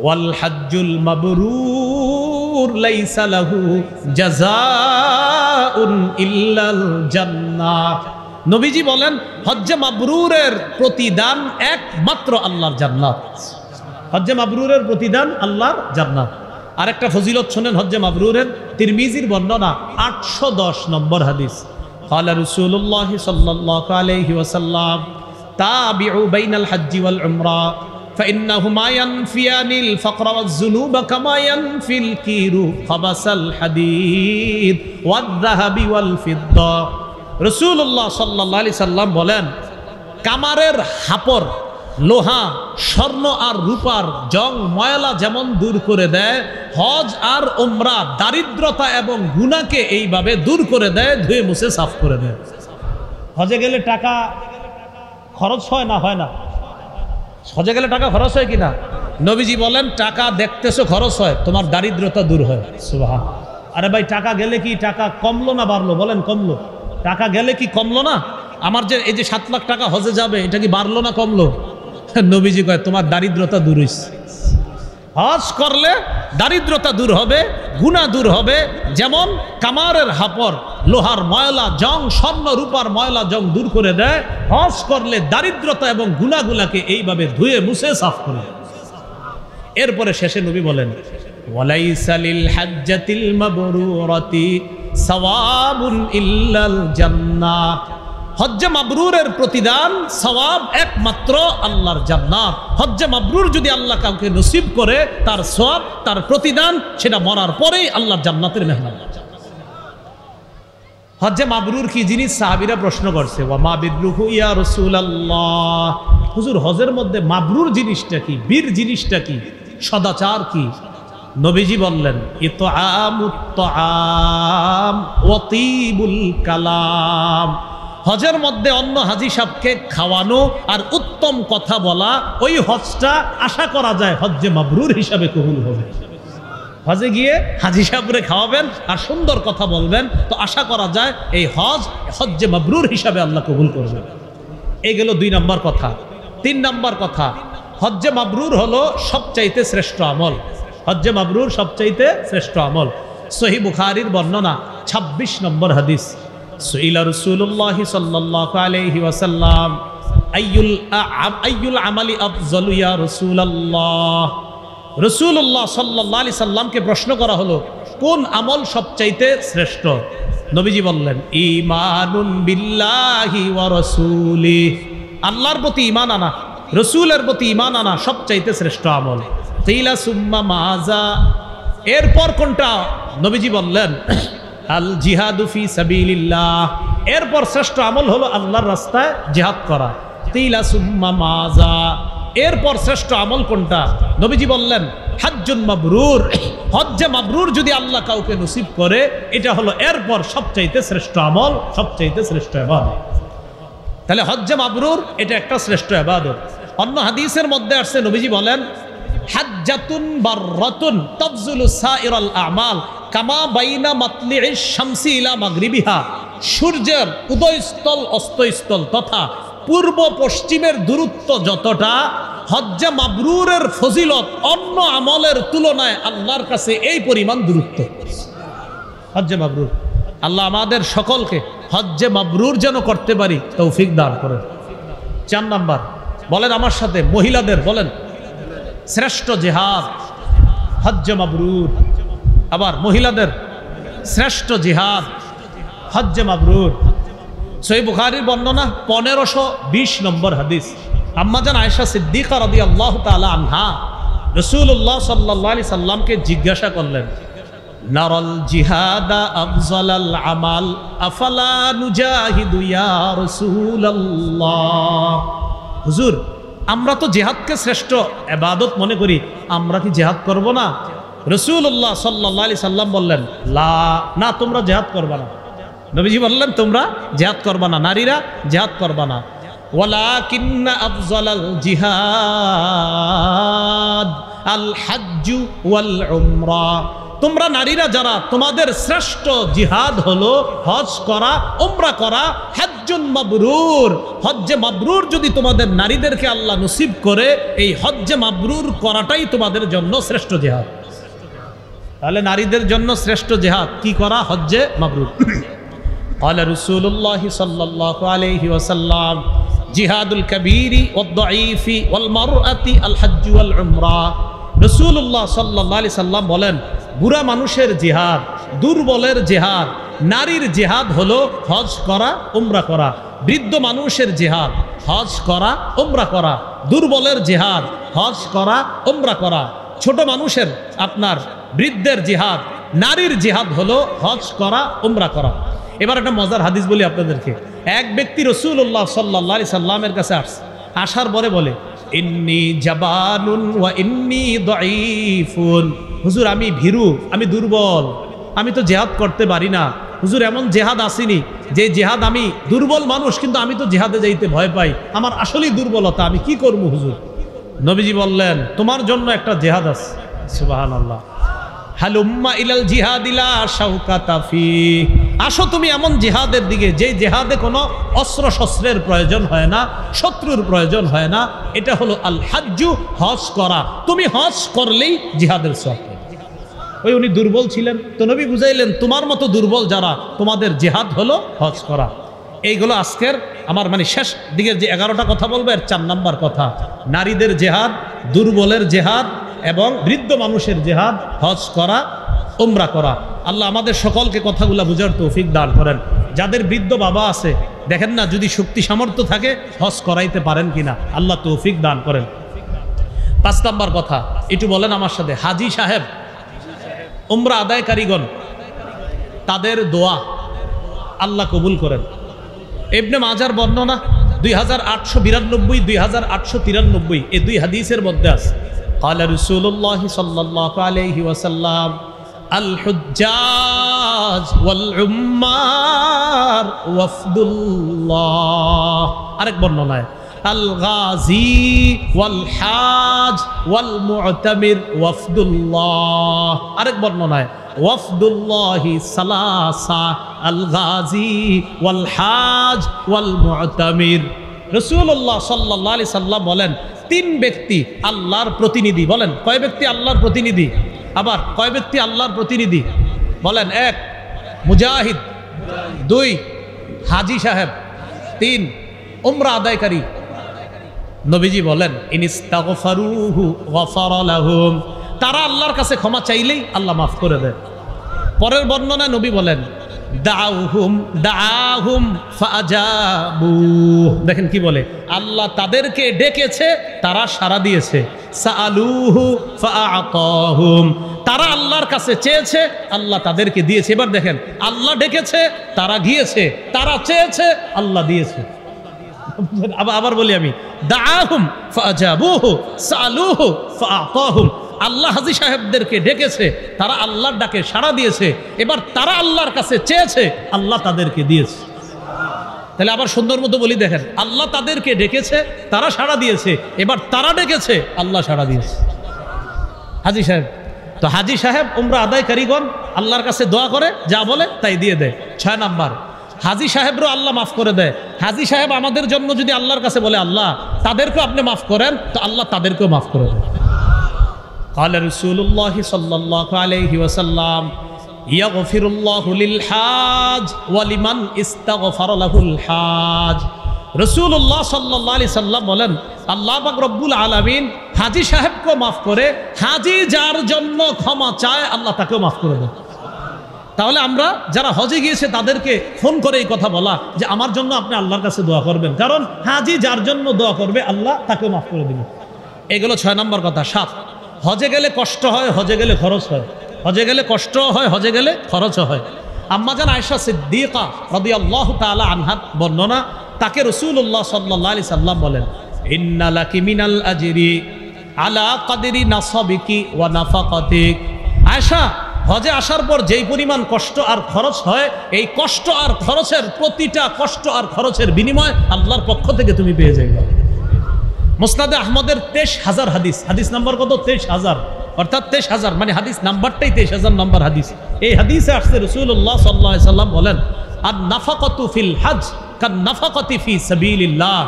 ওয়াল হাজ্জুল মাবরুর লাইসা লাহু জাযাউন ইল্লাল জান্নাহ। নবীজি বলেন হজ্জে মাবরুরের প্রতিদান একমাত্র আল্লাহর জান্নাত। হজ্জে মাবরুরের প্রতিদান আল্লাহর জান্নাত। আরেকটা ফজিলত শুনেন হজ্জে মাবরুরের, তিরমিজির বর্ণনা 810 নম্বর হাদিস। قال رسول الله صلى الله عليه وسلم تابعوا بين الحج والعمرة فإنهما ينفيان الفقر والذنوب كما ينفي الكير خبث الحديد والذهب والفضة। রাসূলুল্লাহ সাল্লাল্লাহু আলাইহি সাল্লাম বলেন, কামারের হাপর, লোহা, স্বর্ণ আর রূপার জং ময়লা যেমন দূর করে দেয়, হজ আর উমরা দারিদ্রতা এবং গুনাহকে এইভাবে দূর করে দেয়, ধুয়ে মুছে সাফ করে দেয়। হজে গেলে টাকা খরচ হয় না? হয় না? হজে গেলে টাকা খরচ হয় কিনা? নবীজি বলেন টাকা দেখতেছো খরচ হয়, তোমার দারিদ্রতা দূর হয়। সুবহান। আরে ভাই, টাকা গেলে কি টাকা কমলো না বাড়লো? বলেন কমলো। টাকা গেলে কি কমলো না? আমার যে এই যে 7 লাখ টাকা হজে যাবে, এটা কি বাড়লো না কমলো? নবীজি কয় তোমার দারিদ্রতা দূর হইছে। হজ করলে দারিদ্রতা দূর হবে, গুনাহ দূর হবে। যেমন কামারের হাপর, লোহার ময়লা জং, স্বর্ণ রূপার ময়লা জং দূর করে দেয়, হজ করলে দারিদ্রতা এবং গুনাহগুলাকে এইভাবে ধুয়ে মুছে সাফ করে। এরপরে শেষে নবী বলেন ওয়ালাইসা লিল হাজ্জাতিল মাবরুরাতি সাওয়াবুন ইল্লাল জান্নাহ। হজ্জে মাবরুরের প্রতিদান সওয়াব একমাত্র আল্লাহর জান্নাত। হজ্জে মাবরুর যদি আল্লাহ কাউকে নসিব করে, তার সওয়াব, তার প্রতিদান সেটা মরার পরেই আল্লাহর জান্নাতের মেহমান। হজ্জে মাবরুর কি জিনিস? সাহাবীরা প্রশ্ন করছে, ওয়া মা বিরুহু ইয়া রাসূলুল্লাহ। হুজুর, হজের মধ্যে মাবরুর জিনিসটা কি? বীর জিনিসটা কি? সদাচার কি? নবীজি বললেন ইতআমুত তাআম ওয়া তিবুল কালাম। হজের মধ্যে অন্য হাজি সাহেবকে খাওয়ানো আর উত্তম কথা বলা, ওই হজটা আশা করা যায় হজ্জে মাবরুর হিসাবে কবুল হবে। হজে গিয়ে হাজি সাহেবরে খাওয়াবেন আর সুন্দর কথা বলবেন, তো আশা করা যায় এই হজ হজ্জে মাবরুর হিসাবে আল্লাহ কবুল করবেন। এই গেল 2 নম্বর কথা। 3 নম্বর কথা, হজ্জে মাবরুর হলো সবচাইতে শ্রেষ্ঠ আমল। হজ্জে মাবরুর সবচাইতে শ্রেষ্ঠ আমল। সহিহ বুখারীর বর্ণনা 26 নম্বর হাদিস। সুইলা রাসূলুল্লাহ সাল্লাল্লাহু আলাইহি ওয়াসাল্লাম আইয়ুল আমালি আফযালু ইয়া রাসূলুল্লাহ। রাসূলুল্লাহ সাল্লাল্লাহু আলাইহি সাল্লামকে প্রশ্ন করা হলো কোন আমল সবচাইতে শ্রেষ্ঠ? নবীজি বললেন ঈমানুন বিল্লাহি ওয়া রাসূলিহি। আল্লাহর প্রতি ঈমান আনা, রাসূলের প্রতি ঈমান আনা সবচাইতে শ্রেষ্ঠ আমল। কিলা সুম্মা মাজা। এরপর কোনটা? নবীজি বললেন আল জিহাদু ফি সাবিলিল্লাহ। এরপর শ্রেষ্ঠ আমল হলো আল্লাহর রাস্তায় জিহাদ করা। কিলা সুম্মা মাজা। এরপর শ্রেষ্ঠ আমল কোনটা? নবীজি বললেন হাজ্জুন মাবরুর। হজ্জে মাবরুর যদি আল্লাহ কাউকে নসিব করে, এটা হলো এরপর সবচাইতে শ্রেষ্ঠ আমল, সবচাইতে শ্রেষ্ঠ ইবাদত। তাহলে হজ্জে মাবরুর এটা একটা শ্রেষ্ঠ ইবাদত। অন্য হাদিসের মধ্যে আসছে, নবীজি বলেন হাজ্জাতুন বাররাতুন তাফজুলু সাইরাল আমাল কামা বাইনা মাতলিইশ শামসি ইলা মাগরিবিহা। সূর্যের উদয়স্থল অস্তস্থল তথা পূর্ব পশ্চিমের দূরত্ব যতটা, হজ্জে মাবরুরের ফজিলত অন্য আমলের তুলনায় আল্লাহর কাছে এই পরিমাণ দূরত্ব। হজ্জে মাবরুর। আল্লাহ আমাদের সকলকে হজ্জে মাবরুর যেন করতে পারি তৌফিক দান করেন। 4 নাম্বার বলেন আমার সাথে, মহিলাদের বলেন শ্রেষ্ঠ জিহাদ হজ্জে মাবরুর। আবার মহিলাদের শ্রেষ্ঠ জিহাদ হজ্জে মাবরুর। সহিহ বুখারীর বর্ণনা 1520 নম্বর হাদিস। আম্মাজান আয়েশা সিদ্দিকা রাদিয়াল্লাহু তাআলা আনহা রাসূলুল্লাহ সাল্লাল্লাহু আলাইহি সাল্লামকে জিজ্ঞাসা করলেন নারাল জিহাদা আফজালাল আমাল আফালা নুজাহিদু ইয়া রাসূলুল্লাহ। হুজুর, আমরা তো জিহাদকে শ্রেষ্ঠ ইবাদত মনে করি, আমরা কি জিহাদ করব না? রাসূলুল্লাহ সাল্লাল্লাহু আলাইহি সাল্লাম বললেন লা, না তোমরা জিহাদ করবে না। নবীজি বললেন তোমরা জিহাদ করবা না, নারীরা জিহাদ করবা না। ওয়ালাকিন্না আফজালাল জিহাদ আল হাজ্জু ওয়াল উমরা, তোমরা নারীরা যারা, তোমাদের শ্রেষ্ঠ জিহাদ হলো হজ করা, উমরা করা। হজ্জুন মাবরুর, হজ্জে মাবরুর যদি তোমাদের নারীদেরকে আল্লাহ নসিব করে, এই হজ্জে মাবরুর করাটাই তোমাদের জন্য শ্রেষ্ঠ জিহাদ। তাহলে নারীদের জন্য শ্রেষ্ঠ জিহাদ কি করা? হজ্জে মাবরুর। ক্বালা রাসূলুল্লাহ সাল্লাল্লাহু আলাইহি ওয়াসাল্লাম জিহাদুল কাবীরি ওয়াদ দাঈফি ওয়াল মারআতি আল হজ্জ ওয়াল উমরা। রাসূলুল্লাহ সাল্লাল্লাহু আলাইহি সাল্লাম বলেন, বুড়া মানুষের জিহাদ, দুর্বলের জিহাদ, নারীর জিহাদ হলো হজ করা, উমরা করা। বৃদ্ধ মানুষের জিহাদ হজ করা, উমরা করা। দুর্বলের জিহাদ হজ করা, উমরা করা। ছোট মানুষের, আপনার বৃদ্ধের জিহাদ, নারীর জিহাদ হলো হজ করা, উমরা করা। এবার একটা মজার হাদিস বলি আপনাদেরকে। এক ব্যক্তি রাসূলুল্লাহ সাল্লাল্লাহু আলাইহি সাল্লামের কাছে আসার পরে বলে, ইন্নী জাবানুন ওয়া ইন্নী দাঈফুন, হুজুর আমি ভীরু, আমি দুর্বল, আমি তো জিহাদ করতে পারি না। হুজুর এমন জিহাদ আসেনি যে জিহাদ, আমি দুর্বল মানুষ কিন্তু আমি তো জিহাদে যাইতে ভয় পাই, আমার আসলেই দুর্বলতা, আমি কি করব হুজুর? নবীজি বললেন, তোমার জন্য একটা জিহাদ আছে। সুবহানাল্লাহ। হালুম্মা ইলাল জিহাদিলা শাওকাতা ফি, আসো তুমি এমন জিহাদের দিকে যে জিহাদে কোনো অস্ত্র শস্ত্রের প্রয়োজন হয় না, শত্রুর প্রয়োজন হয় না। এটা হলো আল হাজ্জু, হজ করা। তুমি হজ করলেই জিহাদের সওয়াব। ওই উনি দুর্বল ছিলেন, তো নবী বুঝাইলেন তোমার মতো দুর্বল যারা, তোমাদের জিহাদ হলো হজ করা। এইগুলো আজকের আমার শেষ দিকের যে 11টা কথা বলবো, এর 4 নাম্বার কথা, নারীদের জিহাদ, দুর্বলের জিহাদ এবং বৃদ্ধ মানুষের জিহাদ, হজ করা, উমরা করা। আল্লাহ আমাদের সকলকে কথাগুলা বুঝার তৌফিক দান করেন। যাদের বৃদ্ধ বাবা আছে, দেখেন না যদি শক্তি সামর্থ্য থাকে হজ করাইতে পারেন কিনা, আল্লাহ তৌফিক দান করেন। 5 নাম্বার কথা একটু বলেন আমার সাথে, হাজি সাহেব, উমরা আদায়কারীগণ, তাদের দোয়া আল্লাহ কবুল করেন। ইবনে মাজার বর্ণনা 2892, 2893 এই 2 হাদিসের মধ্যে আছে। ক্বালা রাসূলুল্লাহ সাল্লাল্লাহু আলাইহি ওয়াসাল্লাম আল হুজ্জাজ ওয়াল উম্মার ওয়াফদুল্লাহ। আরেক বর্ণনায় আল গাজী ওয়াল হাজ ওয়াল মুতামির ওয়াফদুল্লাহ। আরেক বর্ণনায় ওয়াফদুল্লাহি সালাসা আল গাজী ওয়াল হাজ ওয়াল মুতামির। রাসূলুল্লাহ সাল্লাল্লাহু আলাইহি সাল্লাম বলেন, 3 ব্যক্তি আল্লাহর প্রতিনিধি। বলেন কয় ব্যক্তি আল্লাহর প্রতিনিধি? আবার কয় ব্যক্তি আল্লাহর প্রতিনিধি? বলেন 1 মুজাহিদ, 2 হাজি সাহেব, 3 উমরা আদায়কারী। নবীজি বলেন ইনিস্তাগফারুহু গফারা লাহুম, তারা আল্লাহর কাছে ক্ষমা চাইলেই আল্লাহ মাফ করে দেয়। পরের বর্ণনায় নবী বলেন দাআহুম ফাআজাবু, দেখেন কি বলে, আল্লাহ তাদেরকে ডেকেছে, তারা সাড়া দিয়েছে। সাআলুহু ফাআতাহুম, তারা আল্লাহর কাছে চেয়েছে, আল্লাহ তাদেরকে দিয়েছে। এবার দেখেন, আল্লাহ ডেকেছে, তারা গিয়েছে, তারা চেয়েছে, আল্লাহ দিয়েছে। আবার বলি আমি, দাআহুম ফাআজাবুহু সাআলুহু ফাআতাহুম, আল্লাহ হাজী সাহেবদেরকে ডেকেছে, তারা আল্লাহর ডাকে সাড়া দিয়েছে। এবার তারা আল্লাহর কাছে চেয়েছে, আল্লাহ তাদেরকে দিয়েছে। তাহলে আবার সুন্দর মতো বলি, দেখেন, আল্লাহ তাদেরকে ডেকেছে, তারা সাড়া দিয়েছে, এবার তারা ডেকেছে, আল্লাহ সাড়া দিয়েছে। হাজী সাহেব, তো হাজী সাহেব উমরা আদায়কারীগণ আল্লাহর কাছে দোয়া করে, যা বলে তাই দিয়ে দেয়। 6 নাম্বার, হাজী সাহেবরও আল্লাহ মাফ করে দেয়। হাজী সাহেব আমাদের জন্য যদি আল্লাহর কাছে বলে, আল্লাহ তাদেরকেও আপনি মাফ করেন, তো আল্লাহ তাদেরকেও মাফ করে দেয়। قال رسول الله صلى الله عليه وسلم يغفر الله للحاج ولمن استغفر له الحاج। রাসূলুল্লাহ সাল্লাল্লাহু আলাইহি সাল্লাম বলেন, আল্লাহ পাক রব্বুল আলামিন হাজী সাহেবকে মাফ করে, হাজী যার জন্য ক্ষমা চায় আল্লাহ তাকেও মাফ করে দেয়। তাহলে আমরা যারা হজে গিয়েছে তাদেরকে ফোন করে এই কথা বলা যে আমার জন্য আপনি আল্লাহর কাছে দোয়া করবেন, কারণ হাজী যার জন্য দোয়া করবে আল্লাহ তাকেও মাফ করে দিবেন। এগুলো 6 নম্বর কথা। 7, হজে গেলে কষ্ট হয়, হজে গেলে খরচ হয়। হজে গেলে কষ্ট হয়, হজে গেলে খরচও হয়। আম্মাজান আয়েশা সিদ্দিকা রাদিয়াল্লাহু তাআলা আনহা বর্ণনা, তাকে রাসূলুল্লাহ সাল্লাল্লাহু আলাইহি সাল্লাম বলেন, ইন্না লাকি মিনাল আজরি আলা কদরি নাসাবিকি ওয়া নাফাকাতিক। আয়েশা, হজে আসার পর যেই পরিমাণ কষ্ট আর খরচ হয়, এই কষ্ট আর খরচের প্রতিটা কষ্ট আর খরচের বিনিময় আল্লাহর পক্ষ থেকে তুমি পেয়ে যাবে। মুসনাদে আহমদের 23,000 হাদিস, হাদিস নাম্বার কত? 23,000, অর্থাৎ 23,000 মানে হাদিস নাম্বারটাই 23,000 নম্বর হাদিস। এই হাদিসে আসছে রাসূলুল্লাহ সাল্লাল্লাহু আলাইহি সাল্লাম বলেন, আর নাফাকাতু ফিল হজ কান নাফাকাতি ফি সাবিলিল্লাহ,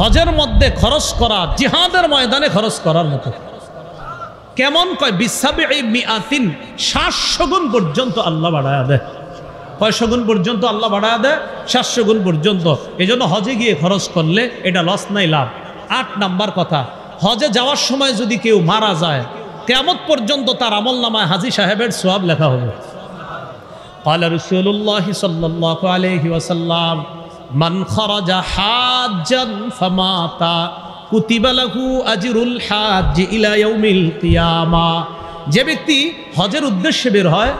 হজের মধ্যে খরচ করা জিহাদের ময়দানে খরচ করার মতো। কেমন? কয় বিসাবিই মিআতিন, 700 গুণ পর্যন্ত আল্লাহ বাড়ায়া দেয়। কয়শো গুণ পর্যন্ত আল্লাহ বাড়ায়া দেয়? 700 গুণ পর্যন্ত। এই জন্য হজে গিয়ে খরচ করলে এটা লস নাই, লাভ। 8 নাম্বার কথা, হজে যাওয়ার সময় যদি কেউ মারা যায়, কিয়ামত পর্যন্ত তার আমলনামায় হাজী সাহেবের সওয়াব লেখা হবে। قال رسول الله صلى الله عليه وسلم من خرج حاجا فمات كتب له اجر الحاج الى يوم القيامه, যে ব্যক্তি হজের উদ্দেশ্যে বের হয়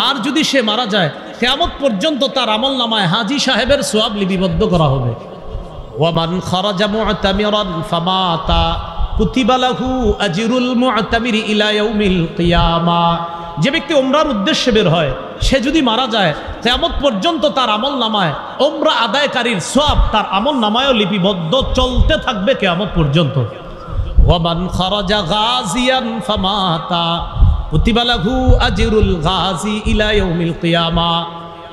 আর যদি সে মারা যায়, কিয়ামত পর্যন্ত তার আমলনামায় হাজী সাহেবের সওয়াব লিপিবদ্ধ করা হবে। ওয়ামান খারাজা মুতামিরান ফামাতা কুতিবা লাহু আজরুল মুতামিরি ইলা ইয়াউমিল কিয়ামা, যে ব্যক্তি উমরার উদ্দেশ্যে বের হয় সে যদি মারা যায়, কিয়ামত পর্যন্ত তার আমলনামায় উমরা আদায়কারীর সওয়াব তার আমলনামায়ও লিপিবদ্ধ চলতে থাকবে কিয়ামত পর্যন্ত। ওয়ামান খারাজা গাজিয়ান ফামাতা কুতিবা লাহু আজরুল গাজি ইলা ইয়াউমিল কিয়ামা,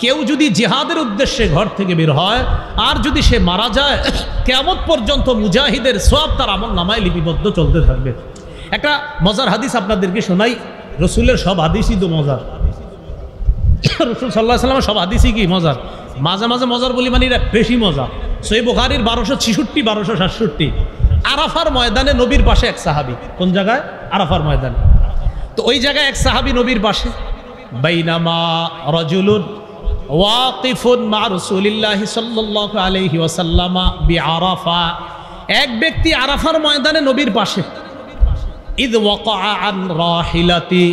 কেউ যদি জিহাদের উদ্দেশ্যে ঘর থেকে বের হয় আর যদি সে মারা যায়, কিয়ামত পর্যন্ত মুজাহিদের সওয়াব তার আমলনামায় লিপিবদ্ধ চলতে থাকবে। একটা মজার হাদিস আপনাদেরকে শোনাই। রসুলের সব হাদিসই তো মজার। রসুল সাল্লাল্লাহু আলাইহি ওয়াসাল্লামের সব হাদিসই কি মজার, মাঝে মাঝে মজার বলি মানে এটা বেশি মজা। সহিহ বুখারীর 1266, 1267। আরাফার ময়দানে নবীর পাশে এক সাহাবী। কোন জায়গায়? আরাফার ময়দানে। তো ওই জায়গায় এক সাহাবী নবীর পাশে। বাইনামা রাজুলুন ওয়াকিফুন মা রাসূলিল্লাহি সাল্লাল্লাহু আলাইহি ওয়াসাল্লাম বিআরাফা, এক ব্যক্তি আরাফার ময়দানে নবীর পাশে। ইদ ওয়াকা আন রাহিলাতি,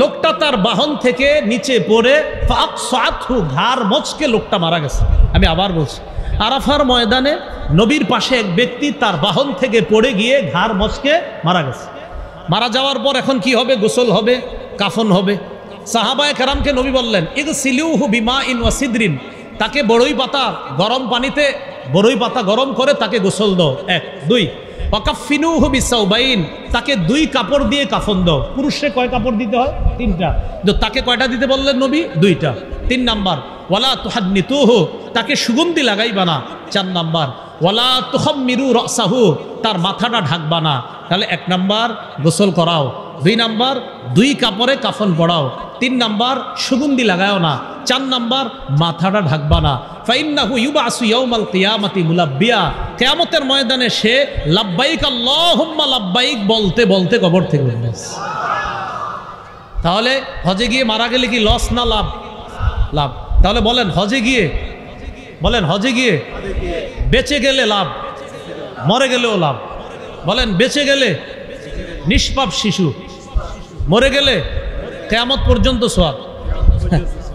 লোকটা তার বাহন থেকে নিচে পড়ে ফাকসাতহু, ঘাড় মচকে লোকটা মারা গেছে। আমি আবার বলছি, আরাফার ময়দানে নবীর পাশে এক ব্যক্তি তার বাহন থেকে পড়ে গিয়ে ঘাড় মচকে মারা গেছে। মারা যাওয়ার পর এখন কি হবে? গোসল হবে, কাফন হবে। সাহাবায়ে কেরামকে নবী বললেন, ইগসিলুহু বিমাইন ওয়া সিদরিন, তাকে বড়ই পাতা গরম পানিতে বড়ই পাতা গরম করে তাকে গোসল দাও। 1, 2 ওয়াকাফিনুহু বিসাউবাইন, তাকে 2 কাপড় দিয়ে কাফন দাও। পুরুষে কয় কাপড় দিতে হয়? 3টা। তো তাকে কয়টা দিতে বললেন নবী? 2টা। 3 নাম্বার ওয়ালা তুহান্নিতুহু, তাকে সুগন্ধি লাগাইবা না। 4 নাম্বার ওয়ালা তুখাম্মিরু রাসাহু, তার মাথাটা ঢাকবা না। তাহলে 1 নাম্বার গোসল করাও, 2 নাম্বার 2 কাপড়ে কাফন পড়াও, 3 নাম্বার সুগন্ধি লাগাও না, 4 নাম্বার মাথাটা ঢাকবা না। ফাইন্নাহু ইউবাসু ইয়াউমাল কিয়ামাতি মুলাব্বিয়া, কিয়ামতের ময়দানে সে লাব্বাইক আল্লাহুম্মা লাব্বাইক বলতে বলতে কবর থেকে উঠবে। তাহলে হজে গিয়ে মারা গেলে কি লস না লাভ? লাভ। তাহলে বলেন হজে গিয়ে, বলেন হজে গিয়ে বেঁচে গেলে লাভ, মরে গেলেও লাভ। বলেন বেঁচে গেলে নিষ্পাপ শিশু, মরে গেলে কিয়ামত পর্যন্ত সওয়াব,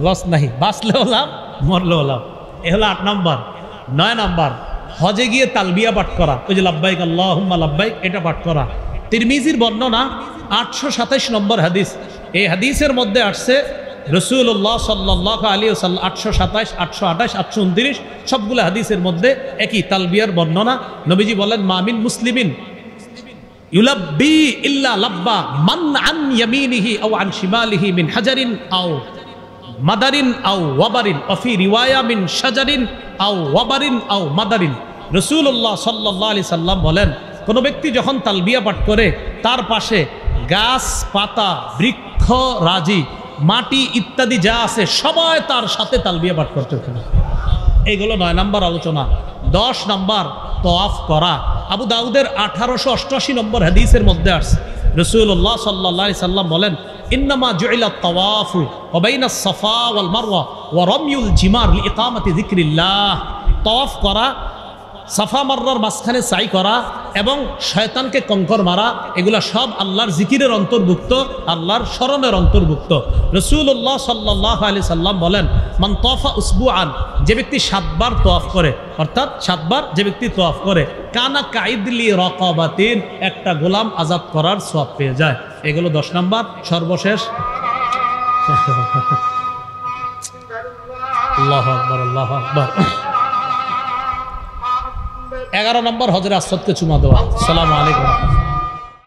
লস নাই। বাঁচলেও লাভ, মরলেও লাভ। এ হলো 8 নাম্বার। 9 নাম্বার হজে গিয়ে তালবিয়া পাঠ করা, ওই যে লাব্বাইক আল্লাহুম্মা লাব্বাইক, এটা পাঠ করা। তিরমিজির বর্ণনা 827 নম্বর হাদিস। এই হাদিসের মধ্যে আসছে রাসূলুল্লাহ সাল্লাল্লাহু আলাইহি ওয়াসাল্লাম 827, 828, 829 সবগুলো হাদিসের মধ্যে একই তালবিয়ার বর্ণনা। নবীজি বলেন, মামিন মুসলিমিন ইউলাব্বি ইল্লা লাব্বা মান আন ইয়ামিনিহি আও আন শিমালিহি মিন হাজারিন আও মাদারিন আও ওয়াবারিন, অফি রিওয়ায়া মিন শাজারিন আও ওয়াবারিন আও মাদারিন। রাসূলুল্লাহ সাল্লাল্লাহু আলাইহি সাল্লাম বলেন, কোন ব্যক্তি যখন তালবিয়া পাঠ করে তার পাশে গাছ পাতা বৃক্ষ রাজি মাটি ইত্যাদি যা আছে সবাই তার সাথে তালবিয়া পাঠ করতে হবে। এইগুলো 9 নাম্বার আলোচনা। 10 নাম্বার তওয়াফ করা। আবু দাউদের 1888 নম্বর হাদিসের মধ্যে আসছে, রাসূলুল্লাহ সাল্লাল্লাহু আলাইহি সাল্লাম বলেন, ইন্নামা জুইলাত তাওয়াফু ওয়া বাইনাস সাফা ওয়াল মারওয়া ওয়া রামিউল জিমার লিইকামাতি যিকরিল্লাহ। তওয়াফ করা, সাফা মারওয়ার মাঝখানে সাই করা এবং শয়তানকে কঙ্কর মারা, এগুলা সব আল্লাহর জিকিরের অন্তর্ভুক্ত, আল্লাহর স্মরণের অন্তর্ভুক্ত। রাসূলুল্লাহ সাল্লাল্লাহু আলাইহি সাল্লাম বলেন, মান তাওয়াফা উসবুআন, যে ব্যক্তি 7 বার তওয়াফ করে, অর্থাৎ 7 বার যে ব্যক্তি তওয়াফ করে, কানা কাইদলি রাকাবাতিন, একটা গোলাম আজাদ করার সওয়াব পেয়ে যায়। এগুলো 10 নাম্বার। সর্বশেষ আল্লাহু আকবার, আল্লাহু আকবার। 11 নম্বর হজরে আসওয়াদকে চুমা দেওয়া। আসসালামু আলাইকুম।